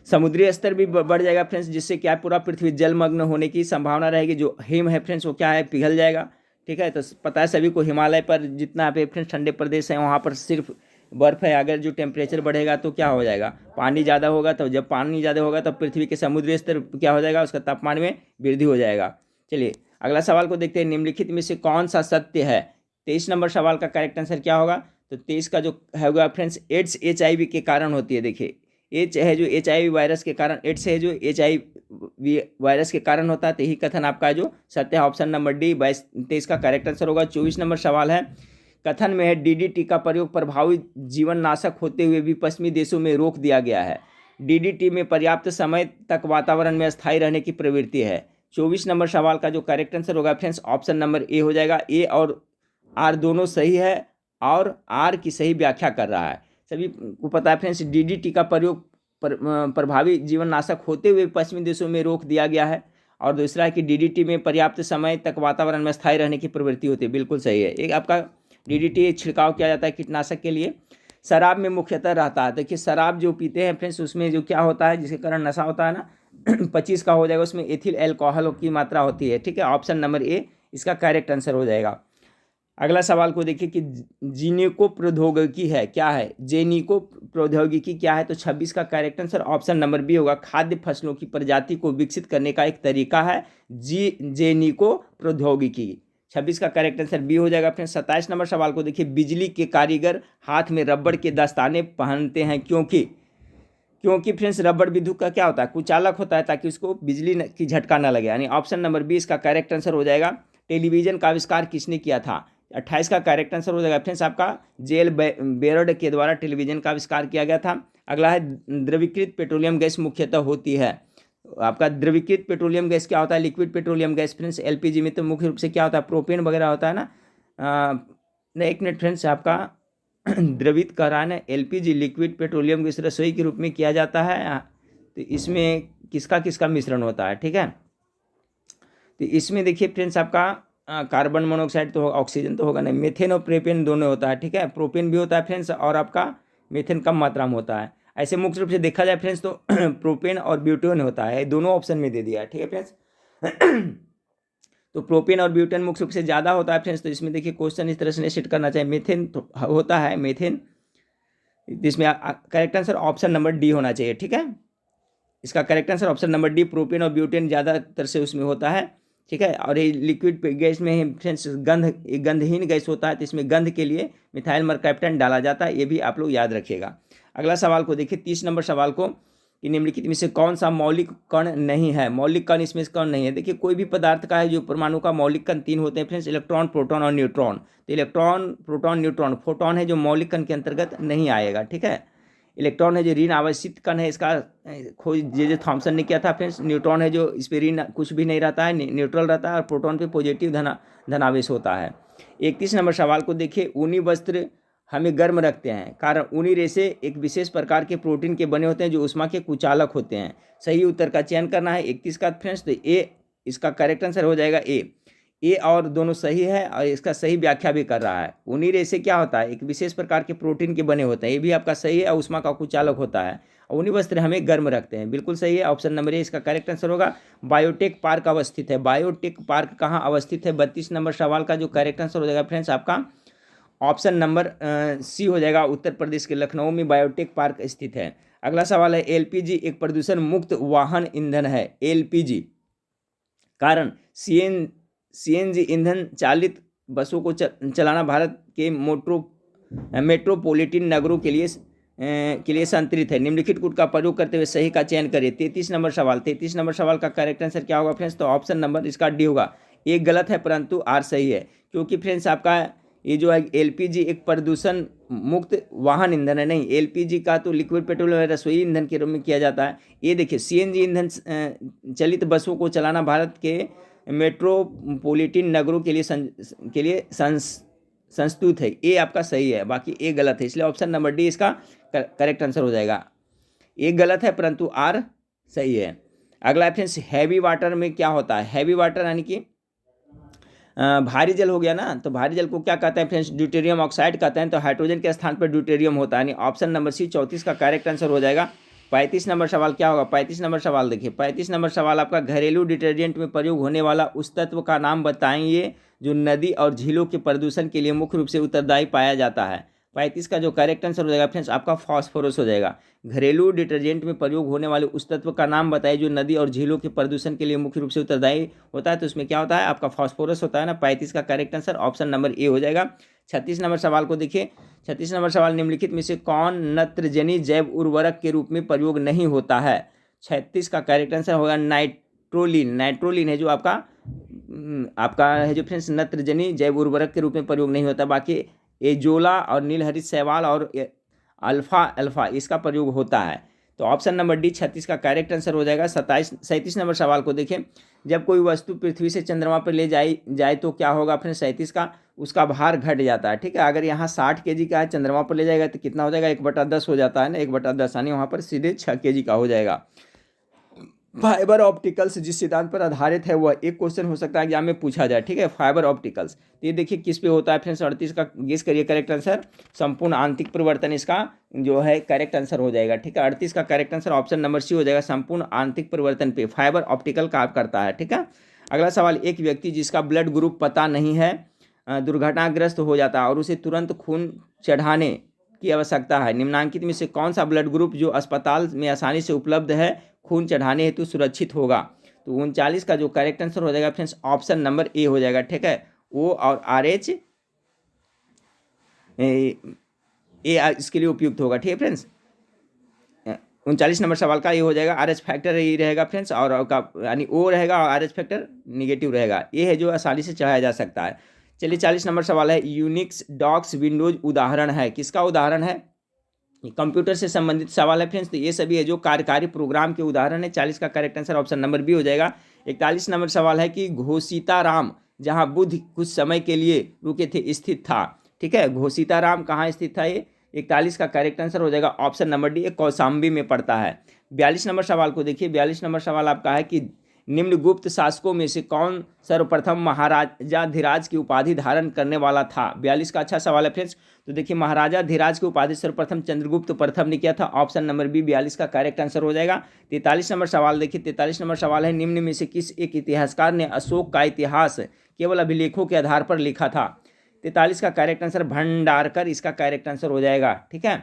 समुद्री स्तर भी बढ़ जाएगा फ्रेंड्स, जिससे क्या पूरा पृथ्वी जलमग्न होने की संभावना रहेगी। जो हिम है फ्रेंड्स वो क्या है, पिघल जाएगा। ठीक है, तो पता है सभी को हिमालय पर जितना पे फ्रेंड्स ठंडे प्रदेश है वहाँ पर सिर्फ बर्फ़ है। अगर जो टेम्परेचर बढ़ेगा तो क्या हो जाएगा, पानी ज़्यादा होगा। तो जब पानी ज़्यादा होगा तब पृथ्वी के समुद्री स्तर क्या हो जाएगा, उसका तापमान में वृद्धि हो जाएगा। चलिए अगला सवाल को देखते हैं, निम्नलिखित में से कौन सा सत्य है? 23 नंबर सवाल का करेक्ट आंसर क्या होगा? तो 23 का जो होगा फ्रेंड्स, एड्स HIV के कारण होती है। देखिए, एच है जो HIV वायरस के कारण, एड्स है जो HIV वायरस के कारण होता है। तो यही कथन आपका जो सत्य है ऑप्शन नंबर डी 23 का करेक्ट आंसर होगा। 24 नंबर सवाल है, कथन में है DDT का प्रयोग प्रभावी जीवन नाशक होते हुए भी पश्चिमी देशों में रोक दिया गया है। DDT में पर्याप्त समय तक वातावरण में स्थायी रहने की प्रवृत्ति है। 24 नंबर सवाल का जो करेक्ट आंसर होगा फ्रेंड्स ऑप्शन नंबर ए हो जाएगा। ए और आर दोनों सही है और आर की सही व्याख्या कर रहा है। सभी को पता है फ्रेंड्स, DDT का प्रयोग प्रभावी जीवन नाशक होते हुए पश्चिमी देशों में रोक दिया गया है। और दूसरा है कि DDT में पर्याप्त समय तक वातावरण में स्थायी रहने की प्रवृत्ति होती है। बिल्कुल सही है। एक आपका DDT छिड़काव किया जाता है कीटनाशक के लिए। शराब में मुख्यतः रहता है, देखिए शराब जो पीते हैं फ्रेंड्स उसमें जो क्या होता है जिसके कारण नशा होता है ना 25 का हो जाएगा, उसमें एथिल एल्कोहल की मात्रा होती है। ठीक है, ऑप्शन नंबर ए इसका करेक्ट आंसर हो जाएगा। अगला सवाल को देखिए कि जीनिको प्रौद्योगिकी है क्या है? जेनिको प्रौद्योगिकी क्या है? तो 26 का correct answer option number B होगा। खाद्य फसलों की प्रजाति को विकसित करने का एक तरीका है जेनिको प्रौद्योगिकी। 26 का करेक्ट आंसर बी हो जाएगा। फिर 27 नंबर सवाल को देखिए, बिजली के कारीगर हाथ में रबड़ के दस्ताने पहनते हैं क्योंकि फ्रेंड्स रबड़ विद्युत का क्या होता है, कुचालक होता है, ताकि उसको बिजली की झटका ना लगे। यानी ऑप्शन नंबर बी इसका करेक्ट आंसर हो जाएगा। टेलीविजन का आविष्कार किसने किया था? 28 का करेक्ट आंसर हो जाएगा फ्रेंड्स आपका जेल बेयर्ड के द्वारा टेलीविजन का आविष्कार किया गया था। अगला है, द्रवीकृत पेट्रोलियम गैस मुख्यतः होती है। आपका द्रवीकृत पेट्रोलियम गैस क्या होता है? Liquid petroleum gas friends. LPG में तो मुख्य रूप से क्या होता है, प्रोपेन वगैरह होता है ना। एक मिनट फ्रेंड्स, आपका द्रवित कह रहा है ना, LPG लिक्विड पेट्रोलियम गैस रसोई के रूप में किया जाता है। तो इसमें किसका किसका मिश्रण होता है? ठीक है, तो इसमें देखिए फ्रेंड्स आपका कार्बन मोनोऑक्साइड तो होगा, ऑक्सीजन तो होगा नहीं, मेथेन और प्रोपेन दोनों होता है। ठीक है, प्रोपेन भी होता है फ्रेंड्स और आपका मेथेन कम मात्रा में होता है। ऐसे मुख्य रूप से देखा जाए फ्रेंड्स तो प्रोपेन और ब्यूटेन होता है, दोनों ऑप्शन में दे दिया है। ठीक है फ्रेंड्स, तो प्रोपेन और ब्यूटेन मुख्य रूप से ज़्यादा होता है फ्रेंड्स। तो इसमें देखिए क्वेश्चन इस तरह से सेट करना चाहिए, मेथेन तो होता है मेथेन, इसमें correct answer option number D होना चाहिए। ठीक है, इसका correct answer option number D, propane और ब्यूटेन ज़्यादातर से उसमें होता है। ठीक है, और ये लिक्विड गैस में फ्रेंड्स गंधहीन गैस होता है, तो इसमें गंध के लिए मिथाइल मरकैप्टन डाला जाता है, ये भी आप लोग याद रखिएगा। अगला सवाल को देखिए, 30 नंबर सवाल को, कि निम्नलिखित में से कौन सा मौलिक कण नहीं है? मौलिक कण इसमें कण नहीं है। देखिए कोई भी पदार्थ का है जो परमाणु का मौलिक कण 3 होते हैं फ्रेंड्स, इलेक्ट्रॉन, प्रोटॉन और न्यूट्रॉन। तो इलेक्ट्रॉन, प्रोटॉन, न्यूट्रॉन, फोटॉन है जो मौलिक कण के अंतर्गत नहीं आएगा। ठीक है, इलेक्ट्रॉन है जो ऋण आवेशित कण है, इसका खोज जे थॉमसन ने किया था फ्रेंड्स। न्यूट्रॉन है जो इस पर ऋण कुछ भी नहीं रहता है, न्यूट्रल रहता है, और प्रोटॉन पे पॉजिटिव धनावेश होता है। 31 नंबर सवाल को देखिए, ऊनी वस्त्र हमें गर्म रखते हैं, कारण ऊनी रेशे एक विशेष प्रकार के प्रोटीन के बने होते हैं जो ऊष्मा के कुचालक होते हैं। सही उत्तर का चयन करना है 31 का फ्रेंड्स। तो ए इसका करेक्ट आंसर हो जाएगा ए। ए और दोनों सही है और इसका सही व्याख्या भी कर रहा है। उन्हीं रेशे क्या होता है, एक विशेष प्रकार के प्रोटीन के बने होते हैं, ये भी आपका सही है। और ऊष्मा का कुचालक होता है और उन्हीं वस्त्र हमें गर्म रखते हैं, बिल्कुल सही है। ऑप्शन नंबर ए इसका करेक्ट आंसर होगा। बायोटेक पार्क अवस्थित है, बायोटेक पार्क कहाँ अवस्थित है? 32 नंबर सवाल का जो करेक्ट आंसर हो जाएगा फ्रेंड्स आपका ऑप्शन नंबर सी हो जाएगा। उत्तर प्रदेश के लखनऊ में बायोटेक पार्क स्थित है। अगला सवाल है, एलपीजी एक प्रदूषण मुक्त वाहन ईंधन है। एलपीजी कारण सीएनजी ईंधन चालित बसों को चलाना भारत के मेट्रोपॉलिटन नगरों के लिए संतरित है। निम्नलिखित कूट का प्रयोग करते हुए सही का चयन करिए। 33 नंबर सवाल का करेक्ट आंसर क्या होगा फ्रेंड्स? तो ऑप्शन नंबर इसका डी होगा। एक गलत है परंतु आर सही है, क्योंकि फ्रेंड्स आपका ये जो है एलपीजी एक प्रदूषण मुक्त वाहन ईंधन है। नहीं, एलपीजी का तो लिक्विड पेट्रोल रसोई ईंधन के रूप में किया जाता है। ये देखिए, सीएनजी ईंधन चलित बसों को चलाना भारत के मेट्रोपॉलिटन नगरों के लिए संस्तुत है। ये आपका सही है, बाकी ए गलत है, इसलिए ऑप्शन नंबर डी इसका करेक्ट आंसर हो जाएगा। ए गलत है परंतु आर सही है। अगला फ्रेंड्स, हैवी वाटर में क्या होता है? हैवी वाटर यानी कि भारी जल हो गया ना, तो भारी जल को क्या कहते हैं फ्रेंड्स? ड्यूटेरियम ऑक्साइड कहते हैं। तो हाइड्रोजन के स्थान पर ड्यूटेरियम होता है, यानी ऑप्शन नंबर सी 34 का करेक्ट आंसर हो जाएगा। 35 नंबर सवाल क्या होगा? 35 नंबर सवाल देखिए, 35 नंबर सवाल आपका घरेलू डिटर्जेंट में प्रयोग होने वाला उस तत्व का नाम बताएंगे जो नदी और झीलों के प्रदूषण के लिए मुख्य रूप से उत्तरदायी पाया जाता है। 35 का जो करेक्ट आंसर हो जाएगा फ्रेंड्स आपका फॉस्फोरस हो जाएगा। घरेलू डिटर्जेंट में प्रयोग होने वाले उस तत्व का नाम बताइए जो नदी और झीलों के प्रदूषण के लिए मुख्य रूप से उत्तरदायी होता है, तो उसमें क्या होता है? आपका फॉस्फोरस होता है ना। 35 का correct answer option number A हो जाएगा। 36 नंबर सवाल को देखिए, 36 नंबर सवाल, निम्नलिखित में से कौन नत्रजनी जैव उर्वरक के रूप में प्रयोग नहीं होता है? 36 का करेक्ट आंसर होगा नाइट्रोलिन। नाइट्रोलिन है जो आपका है जो फ्रेंड्स नत्रजनी जैव उर्वरक के रूप में प्रयोग नहीं होता। बाकी एजोला और नीलहरित शैवाल और अल्फा इसका प्रयोग होता है। तो ऑप्शन नंबर डी 36 का करेक्ट आंसर हो जाएगा। 37 नंबर सवाल को देखें, जब कोई वस्तु पृथ्वी से चंद्रमा पर ले जाए तो क्या होगा फ्रेंड्स? 37 का उसका भार घट जाता है। ठीक है, अगर यहाँ 60 kg का है, चंद्रमा पर ले जाएगा तो कितना हो जाएगा? 1/10 हो जाता है ना, 1/10 यानी वहाँ पर सीधे 6 kg का हो जाएगा। फाइबर ऑप्टिकल्स जिस सिद्धांत पर आधारित है वह एक क्वेश्चन हो सकता है एग्जाम में पूछा जाए। ठीक है, फाइबर ऑप्टिकल्स, तो ये देखिए किस पे होता है फ्रेंड्स? 38 का गेस करिए करेक्ट आंसर। संपूर्ण आंतरिक परिवर्तन इसका जो है करेक्ट आंसर हो जाएगा। ठीक है, 38 का correct answer option number C हो जाएगा। संपूर्ण आंतरिक परिवर्तन पे फाइबर ऑप्टिकल काम करता है। ठीक है, अगला सवाल, एक व्यक्ति जिसका ब्लड ग्रुप पता नहीं है दुर्घटनाग्रस्त हो जाता है और उसे तुरंत खून चढ़ाने की आवश्यकता है। निम्नांकित में से कौन सा ब्लड ग्रुप जो अस्पताल में आसानी से उपलब्ध है खून चढ़ाने हेतु सुरक्षित होगा? तो 39 का जो करेक्ट आंसर हो जाएगा फ्रेंड्स ऑप्शन नंबर ए हो जाएगा। ठीक है, ओ और RH इसके लिए उपयुक्त होगा। ठीक है फ्रेंड्स, 39 नंबर सवाल का ये हो जाएगा। RH फैक्टर ये रहेगा फ्रेंड्स, और यानी O रहेगा और RH फैक्टर निगेटिव रहेगा। ये है जो आसानी से चढ़ाया जा सकता है। चलिए 40 नंबर सवाल है, यूनिक्स डॉक्स विंडोज उदाहरण है, किसका उदाहरण है? कंप्यूटर से संबंधित सवाल है फ्रेंड्स, तो ये सभी है जो कार्यकारी प्रोग्राम के उदाहरण है। 40 का correct answer option number B हो जाएगा। 41 नंबर सवाल है कि घोषिताराम जहां बुद्ध कुछ समय के लिए रुके थे स्थित था। ठीक है, घोषिताराम कहाँ स्थित था? ये 41 का करेक्ट आंसर हो जाएगा ऑप्शन नंबर डी, कौशाम्बी में पड़ता है। 42 नंबर सवाल को देखिए, 42 नंबर सवाल आपका है कि निम्न गुप्त शासकों में से कौन सर्वप्रथम महाराजाधिराज की उपाधि धारण करने वाला था? 42 का अच्छा सवाल है फ्रेंड्स। तो देखिए, महाराजाधिराज की उपाधि सर्वप्रथम चंद्रगुप्त प्रथम ने किया था। ऑप्शन नंबर बी 42 का करेक्ट आंसर हो जाएगा। 43 नंबर सवाल देखिए, 43 नंबर सवाल है, निम्न में से किस एक इतिहासकार ने अशोक का इतिहास केवल अभिलेखों के आधार पर लिखा था? 43 का करेक्ट आंसर भंडारकर इसका करेक्ट आंसर हो जाएगा। ठीक है,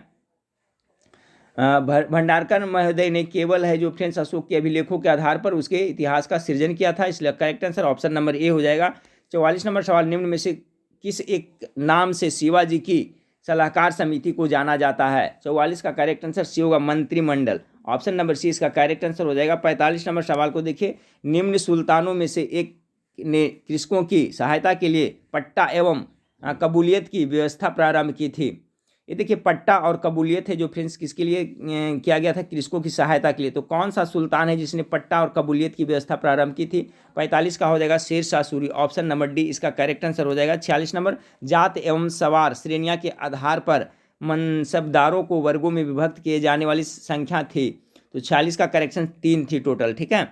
भंडारकर महोदय ने केवल है जो फ्रेंड्स अशोक के अभिलेखों के आधार पर उसके इतिहास का सृजन किया था, इसलिए correct answer option number A हो जाएगा। 44 नंबर सवाल, निम्न में से किस एक नाम से शिवाजी की सलाहकार समिति को जाना जाता है? 44 का करेक्ट आंसर सी होगा, मंत्रिमंडल। ऑप्शन नंबर सी इसका करेक्ट आंसर हो जाएगा। 45 नंबर सवाल को देखिए, निम्न सुल्तानों में से एक ने कृषकों की सहायता के लिए पट्टा एवं कबूलियत की व्यवस्था प्रारंभ की थी। ये देखिए, पट्टा और कबूलियत है जो फ्रेंड्स किसके लिए किया गया था? कृषकों की सहायता के लिए। तो कौन सा सुल्तान है जिसने पट्टा और कबूलियत की व्यवस्था प्रारंभ की थी? 45 का हो जाएगा Sher Shah Suri. Option number D इसका करेक्ट आंसर हो जाएगा। 46 नंबर, जात एवं सवार श्रेणियां के आधार पर मनसबदारों को वर्गों में विभक्त किए जाने वाली संख्या थी। तो 46 का करेक्शन 3 थी टोटल। ठीक है,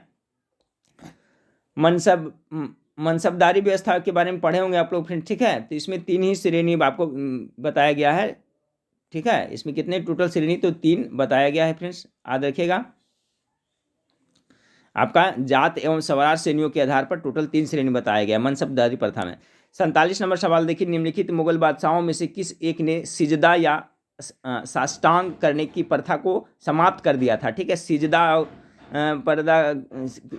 मनसबदारी व्यवस्था के बारे में पढ़े होंगे आप लोग फ्रेंड्स, ठीक है। तो इसमें 3 ही श्रेणी आपको बताया गया है, ठीक है। इसमें कितने टोटल श्रेणी, तो 3 बताया गया है फ्रेंड्स, याद रखिएगा। आपका जात एवं स्वराज श्रेणियों के आधार पर टोटल 3 श्रेणी बताया गया मनसबदारी प्रथा में। 47 नंबर सवाल देखिए, निम्नलिखित मुगल बादशाहों में से किस एक ने सिजदा या साष्टांग करने की प्रथा को समाप्त कर दिया था, ठीक है। सिजदा पर्दा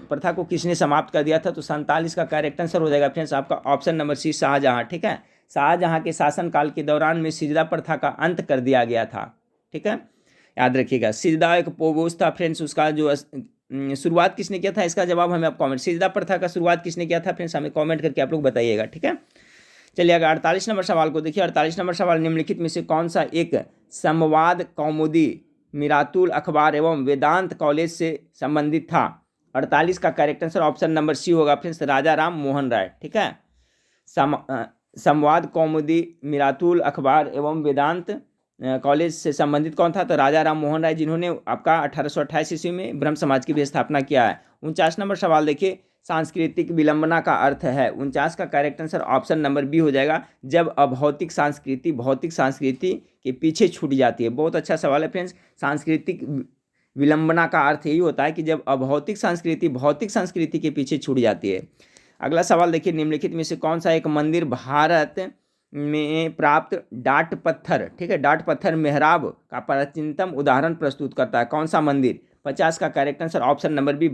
प्रथा को किसने समाप्त कर दिया था, तो 47 का करेक्ट आंसर हो जाएगा फ्रेंड्स आपका ऑप्शन नंबर सी, शाहजहां, ठीक है। शाहजहां के शासनकाल के दौरान में सिजदा प्रथा का अंत कर दिया गया था, ठीक है, याद रखिएगा। सिजदा एक पोगोस था फ्रेंड्स, उसका जो शुरुआत किसने किया था, इसका जवाब हमें आप कमेंट, सिजदा प्रथा का शुरुआत किसने किया था फ्रेंड्स, हमें कमेंट करके आप लोग बताइएगा, ठीक है। चलिए अगर 48 नंबर सवाल को देखिए, 48 नंबर सवाल, निम्नलिखित में से कौन सा एक संवाद कौमुदी मिरातुल अखबार एवं वेदांत कॉलेज से संबंधित था। 48 का correct answer option number C होगा फ्रेंड्स, राजा राम मोहन राय, ठीक है। संवाद कौमुदी मिरातुल अखबार एवं वेदांत कॉलेज से संबंधित कौन था, तो राजा राम मोहन राय, जिन्होंने आपका 1828 ईस्वी में ब्रह्म समाज की भी स्थापना किया है। 49 नंबर सवाल देखिए, सांस्कृतिक विलंबना का अर्थ है। 49 का correct answer option number B हो जाएगा, जब अभौतिक संस्कृति भौतिक संस्कृति के पीछे छूट जाती है। बहुत अच्छा सवाल है फ्रेंड्स। सांस्कृतिक विलंबना का अर्थ यही होता है कि जब अभौतिक संस्कृति भौतिक संस्कृति के पीछे छूट जाती है। अगला सवाल देखिए, निम्नलिखित में से कौन सा एक मंदिर भारत में प्राप्त डाट पत्थर, ठीक है, डाट पत्थर मेहराब का प्राचीनतम उदाहरण प्रस्तुत करता है, कौन सा मंदिर। 50 का correct answer option number B,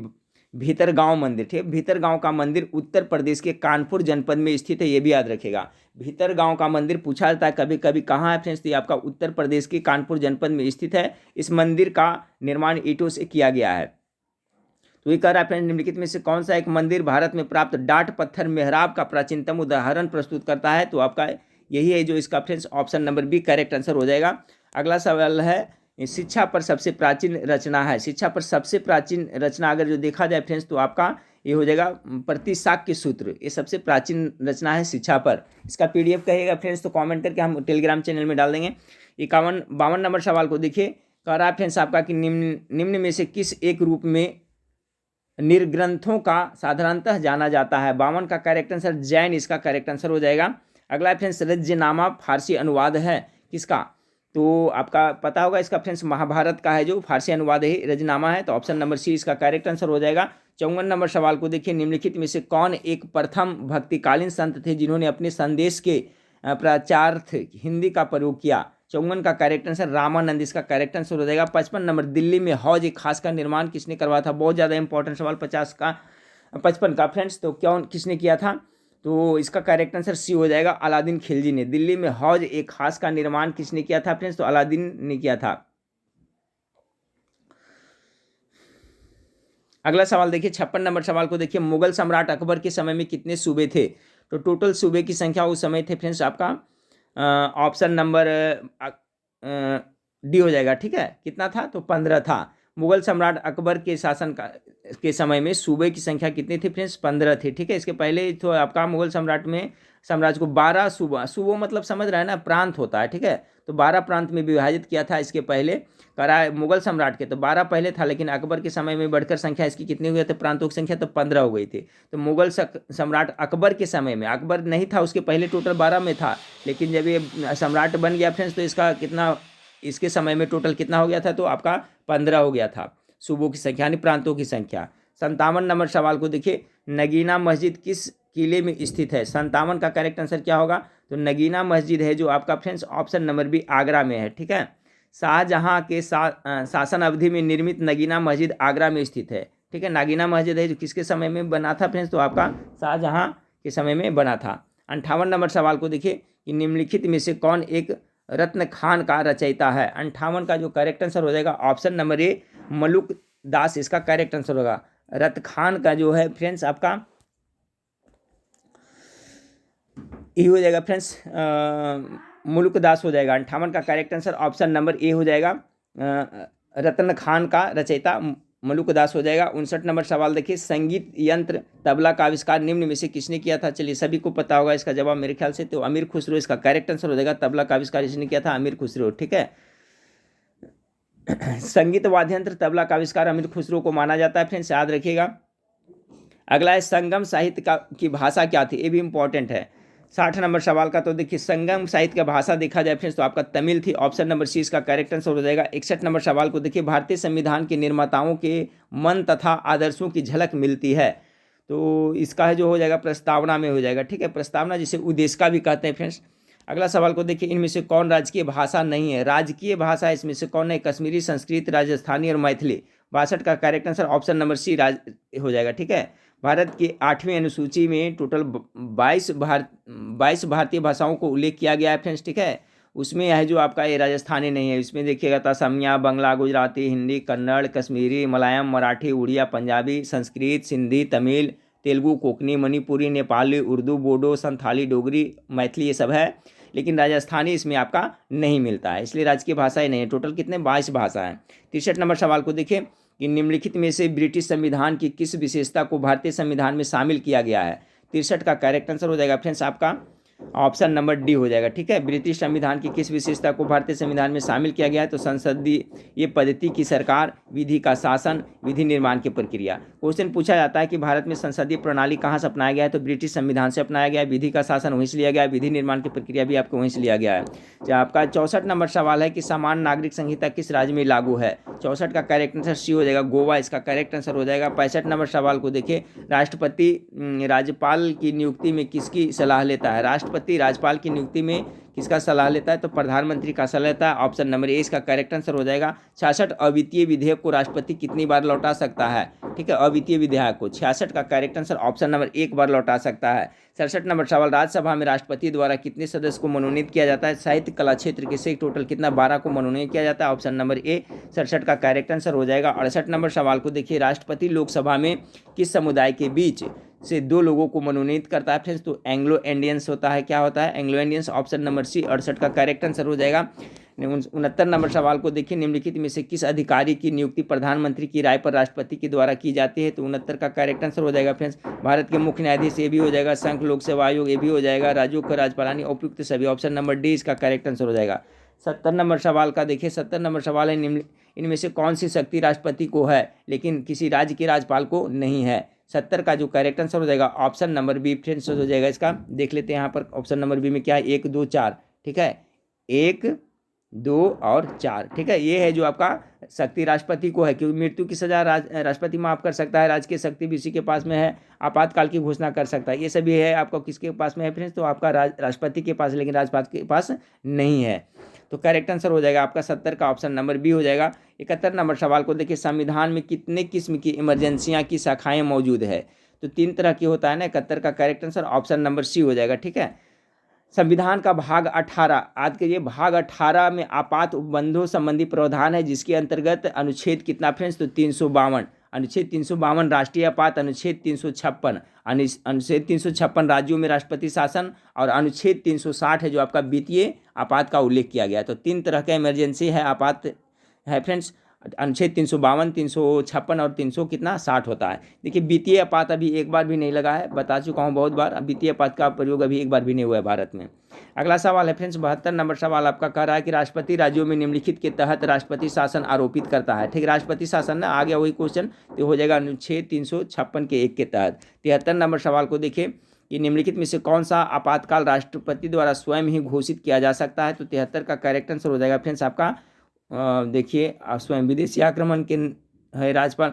Bhitargaon मंदिर, ठीक है। भीतरगांव का मंदिर उत्तर प्रदेश के कानपुर जनपद में स्थित है, ये भी याद रखेगा। भीतरगांव का मंदिर पूछा जाता है कभी कभी, कहाँ है फ्रेंड्स, तो ये आपका उत्तर प्रदेश के कानपुर जनपद में स्थित है। इस मंदिर का निर्माण ईंटों से किया गया है। तो ये कह रहा है फ्रेंड्स, निम्नलिखित में से कौन सा एक मंदिर भारत में प्राप्त डाट पत्थर मेहराब का प्राचीनतम उदाहरण प्रस्तुत करता है, तो आपका यही है जो इसका friends option number B correct answer हो जाएगा। अगला सवाल है, शिक्षा पर सबसे प्राचीन रचना है। शिक्षा पर सबसे प्राचीन रचना अगर जो देखा जाए फ्रेंड्स, तो आपका ये हो जाएगा प्रतिशाक्य सूत्र, ये सबसे प्राचीन रचना है शिक्षा पर। इसका PDF कहिएगा फ्रेंड्स, तो कमेंट करके हम टेलीग्राम चैनल में डाल देंगे। 52 नंबर सवाल को देखिए, कह रहा है फ्रेंड्स आपका कि निम्न में से किस एक रूप में निर्ग्रंथों का साधारणतः जाना जाता है। 52 का करेक्ट आंसर जैन, इसका करेक्ट आंसर हो जाएगा। अगला फ्रेंड्स, रज्यनामा फारसी अनुवाद है किसका, तो आपका पता होगा इसका फ्रेंड्स, महाभारत का है जो फारसी अनुवाद है, रजनामा है, तो ऑप्शन नंबर सी इसका करेक्ट आंसर हो जाएगा। 54 नंबर सवाल को देखिए, निम्नलिखित में से कौन एक प्रथम भक्तिकालीन संत थे जिन्होंने अपने संदेश के प्रचारार्थ हिंदी का प्रयोग किया। 54 का करेक्ट आंसर रामानंद, इसका करेक्ट आंसर हो जाएगा। 55 नंबर, दिल्ली में हौज एक खास का निर्माण किसने करवाया था, बहुत ज़्यादा इंपॉर्टेंट सवाल। 55 का फ्रेंड्स, तो कौन किसने किया था, तो इसका करेक्ट आंसर सी हो जाएगा, अलादीन खिलजी ने। दिल्ली में हौज एक खास का निर्माण किसने किया था फ्रेंड्स, तो अलादीन ने किया था। अगला सवाल देखिए, 56 नंबर सवाल को देखिए, मुगल सम्राट अकबर के समय में कितने सूबे थे, तो टोटल सूबे की संख्या उस समय थे फ्रेंड्स आपका ऑप्शन नंबर डी हो जाएगा, ठीक है। कितना था, तो 15 था। मुगल सम्राट अकबर के शासन के समय में सूबे की संख्या कितनी थी फ्रेंड्स, 15 थी, ठीक है। इसके पहले तो आपका मुगल साम्राज्य को 12 सूबों मतलब समझ रहे हैं ना, प्रांत होता है, ठीक है, तो 12 प्रांत में विभाजित किया था इसके पहले, करा मुगल सम्राट के तो 12 पहले था, लेकिन अकबर के समय में बढ़कर संख्या इसकी कितनी हुई थी, प्रांतों की संख्या तो 15 हो गई थी। तो मुगल सम्राट अकबर के समय में, अकबर नहीं था उसके पहले टोटल 12 में था, लेकिन जब ये सम्राट बन गया फ्रेंड्स, तो इसका कितना, इसके समय में टोटल कितना हो गया था, तो आपका 15 हो गया था सूबों की संख्या यानी प्रांतों की संख्या। 57 नंबर सवाल को देखिए, नगीना मस्जिद किस किले में स्थित है। 57 का करेक्ट आंसर क्या होगा, तो नगीना मस्जिद है जो आपका friends option number B Agra में है, ठीक है। शाहजहां के शासन अवधि में निर्मित नगीना मस्जिद आगरा में स्थित है, ठीक है। नगीना मस्जिद है जो किसके समय में बना था फ्रेंड्स, तो आपका शाहजहां के समय में बना था। 58 नंबर सवाल को देखिए कि निम्नलिखित में से कौन एक रत्न खान का रचयिता है। 58 का जो करेक्ट आंसर हो जाएगा ऑप्शन नंबर ए मलुक दास, इसका करेक्ट आंसर होगा। रत्न खान का जो है फ्रेंड्स आपका ये हो जाएगा फ्रेंड्स मुल्क दास हो जाएगा। 58 का correct answer option number A हो जाएगा, रत्न खान का रचयिता मलुक दास हो जाएगा। 59 नंबर सवाल देखिए, संगीत यंत्र तबला का आविष्कार निम्न में से किसने किया था। चलिए सभी को पता होगा इसका जवाब मेरे ख्याल से, तो अमीर खुसरो इसका करेक्ट आंसर हो जाएगा। तबला का आविष्कार इसने किया था अमीर खुसरो, ठीक है। संगीत वाद्य यंत्र तबला का आविष्कार अमीर खुसरो को माना जाता है फ्रेंड्स, याद रखिएगा। अगला है संगम साहित्य का की भाषा क्या थी, ये भी इंपॉर्टेंट है। 60 नंबर सवाल का तो देखिए संगम साहित्य का भाषा देखा जाए फ्रेंड्स तो आपका तमिल थी, ऑप्शन नंबर सी इसका करेक्ट आंसर हो जाएगा। 61 नंबर सवाल को देखिए भारतीय संविधान के निर्माताओं के मन तथा आदर्शों की झलक मिलती है, तो इसका जो हो जाएगा प्रस्तावना में हो जाएगा, ठीक है, प्रस्तावना जिसे उद्देशिका भी कहते हैं फ्रेंड्स। अगला सवाल को देखिए इनमें से कौन राजकीय भाषा नहीं है, राजकीय भाषा इसमें से कौन है, कश्मीरी, संस्कृत, राजस्थानी और मैथिली। 62 का correct answer option number C हो जाएगा, ठीक है। भारत की 8वीं अनुसूची में टोटल 22 भारतीय भाषाओं को उल्लेख किया गया है फ्रेंड्स, ठीक है। उसमें यह जो आपका ये राजस्थानी नहीं है, इसमें देखिएगा था असमिया, बंगला, गुजराती, हिंदी, कन्नड़, कश्मीरी, मलयालम, मराठी, उड़िया, पंजाबी, संस्कृत, सिंधी, तमिल, तेलुगु, कोंकणी, मणिपुरी, नेपाली, उर्दू, बोडो, संथाली, डोगरी, मैथिली, ये सब है, लेकिन राजस्थानी इसमें आपका नहीं मिलता है, इसलिए राजकीय भाषा ही नहीं है। टोटल कितने 22 भाषा है। 63 नंबर सवाल को देखिए कि निम्नलिखित में से ब्रिटिश संविधान की किस विशेषता को भारतीय संविधान में शामिल किया गया है। 63 का करेक्ट आंसर हो जाएगा फ्रेंड्स आपका ऑप्शन नंबर डी हो जाएगा, ठीक है। ब्रिटिश संविधान की किस विशेषता को भारतीय संविधान में शामिल किया गया है, तो संसदीय ये पद्धति की सरकार, विधि का शासन, विधि निर्माण की प्रक्रिया। क्वेश्चन पूछा जाता है कि भारत में संसदीय प्रणाली कहाँ से अपनाया गया है, तो ब्रिटिश संविधान से अपनाया गया है। विधि का शासन वहीं से लिया गया है, विधि निर्माण की प्रक्रिया भी आपको वहीं से लिया गया है। जो आपका 64 नंबर सवाल है कि समान नागरिक संहिता किस राज्य में लागू है। 64 का करेक्ट आंसर सी हो जाएगा, गोवा इसका करेक्ट आंसर हो जाएगा। 65 नंबर सवाल को देखिए राष्ट्रपति राज्यपाल की नियुक्ति में किसकी सलाह लेता है। राष्ट्रपति राज्यपाल की नियुक्ति में किसका सलाह लेता है, तो प्रधानमंत्री का सलाह लेता है। ऑप्शन नंबर ए इसका करेक्ट आंसर हो जाएगा। 66 अवित्तीय विधेयक को राष्ट्रपति कितनी बार लौटा सकता है, ठीक है, अवित्तीय विधेयक को 66 का करेक्ट आंसर ऑप्शन नंबर एक बार लौटा सकता है। 67 नंबर सवाल राज्यसभा में राष्ट्रपति द्वारा कितने सदस्य को मनोनीत किया जाता है। साहित्य कला क्षेत्र के से टोटल कितना 12 को मनोनीत किया जाता है, ऑप्शन नंबर ए 67 का करेक्ट आंसर हो जाएगा। 68 नंबर सवाल को देखिए राष्ट्रपति लोकसभा में किस समुदाय के बीच से 2 लोगों को मनोनीत करता है फ्रेंड्स, तो एंग्लो इंडियंस होता है, क्या होता है, Anglo Indians, option number C 68 का करेक्ट आंसर हो जाएगा। 69 नंबर सवाल को देखिए निम्नलिखित में से किस अधिकारी की नियुक्ति प्रधानमंत्री की राय पर राष्ट्रपति के द्वारा की जाती है, तो 69 का करेक्ट आंसर हो जाएगा फ्रेंड्स भारत के मुख्य न्यायाधीश, ये भी हो जाएगा। संघ लोक सेवा आयोग, ये भी हो जाएगा। राज्यों का राज्यपालानी, उपयुक्त सभी, ऑप्शन नंबर डी इसका करेक्ट आंसर हो जाएगा। 70 नंबर सवाल का देखिए 70 नंबर सवाल है इनमें से कौन सी शक्ति राष्ट्रपति को है लेकिन किसी राज्य के राज्यपाल को नहीं है। 70 का जो करेक्ट आंसर हो जाएगा ऑप्शन नंबर बी फ्रेंड्स हो जाएगा। इसका देख लेते हैं यहाँ पर ऑप्शन नंबर बी में क्या है, 1 2 4, ठीक है, 1 2 और 4, ठीक है, ये है जो आपका शक्ति राष्ट्रपति को है, क्योंकि मृत्यु की सजा राष्ट्रपति माफ कर सकता है, राजकीय शक्ति भी इसी के पास में है, आपातकाल की घोषणा कर सकता है, ये सभी है आपको किसके पास में है फ्रेंड्स, तो आपका राष्ट्रपति के पास, लेकिन राज्यपाल के पास नहीं है। तो करेक्ट आंसर हो जाएगा आपका 70 का ऑप्शन नंबर बी हो जाएगा। 71 नंबर सवाल को देखिए संविधान में कितने किस्म की इमरजेंसियां की शाखाएं मौजूद है, तो 3 तरह की होता है ना। 71 का correct answer option number C हो जाएगा, ठीक है। संविधान का भाग 18 आज के ये भाग 18 में आपात उपबंधों संबंधी प्रावधान है, जिसके अंतर्गत अनुच्छेद कितना फ्रेंड्स, तो 352, अनुच्छेद 352 राष्ट्रीय आपात, अनुच्छेद 356 अनुच्छेद 356 राज्यों में राष्ट्रपति शासन, और अनुच्छेद 360 है जो आपका वित्तीय आपात का उल्लेख किया गया है। तो 3 तरह का इमरजेंसी है, आपात है फ्रेंड्स, अनुच्छेद 352 356 और 300 कितना 60 होता है। देखिए वित्तीय आपात अभी एक बार भी नहीं लगा है, बता चुका हूँ बहुत बार, वित्तीय आपात का प्रयोग अभी एक बार भी नहीं हुआ है भारत में। अगला सवाल है फ्रेंड्स 72 नंबर सवाल आपका कह रहा है कि राष्ट्रपति राज्यों में निम्नलिखित के तहत राष्ट्रपति शासन आरोपित करता है, ठीक, राष्ट्रपति शासन ना आ गया वही क्वेश्चन, तो हो जाएगा अनुच्छेद 356 के 1 के तहत। 73 नंबर सवाल को देखिए कि निम्नलिखित में से कौन सा आपातकाल राष्ट्रपति द्वारा स्वयं ही घोषित किया जा सकता है, तो 73 का करेक्ट आंसर हो जाएगा फ्रेंड्स आपका देखिए स्वयं विदेशी आक्रमण के है राज्यपाल,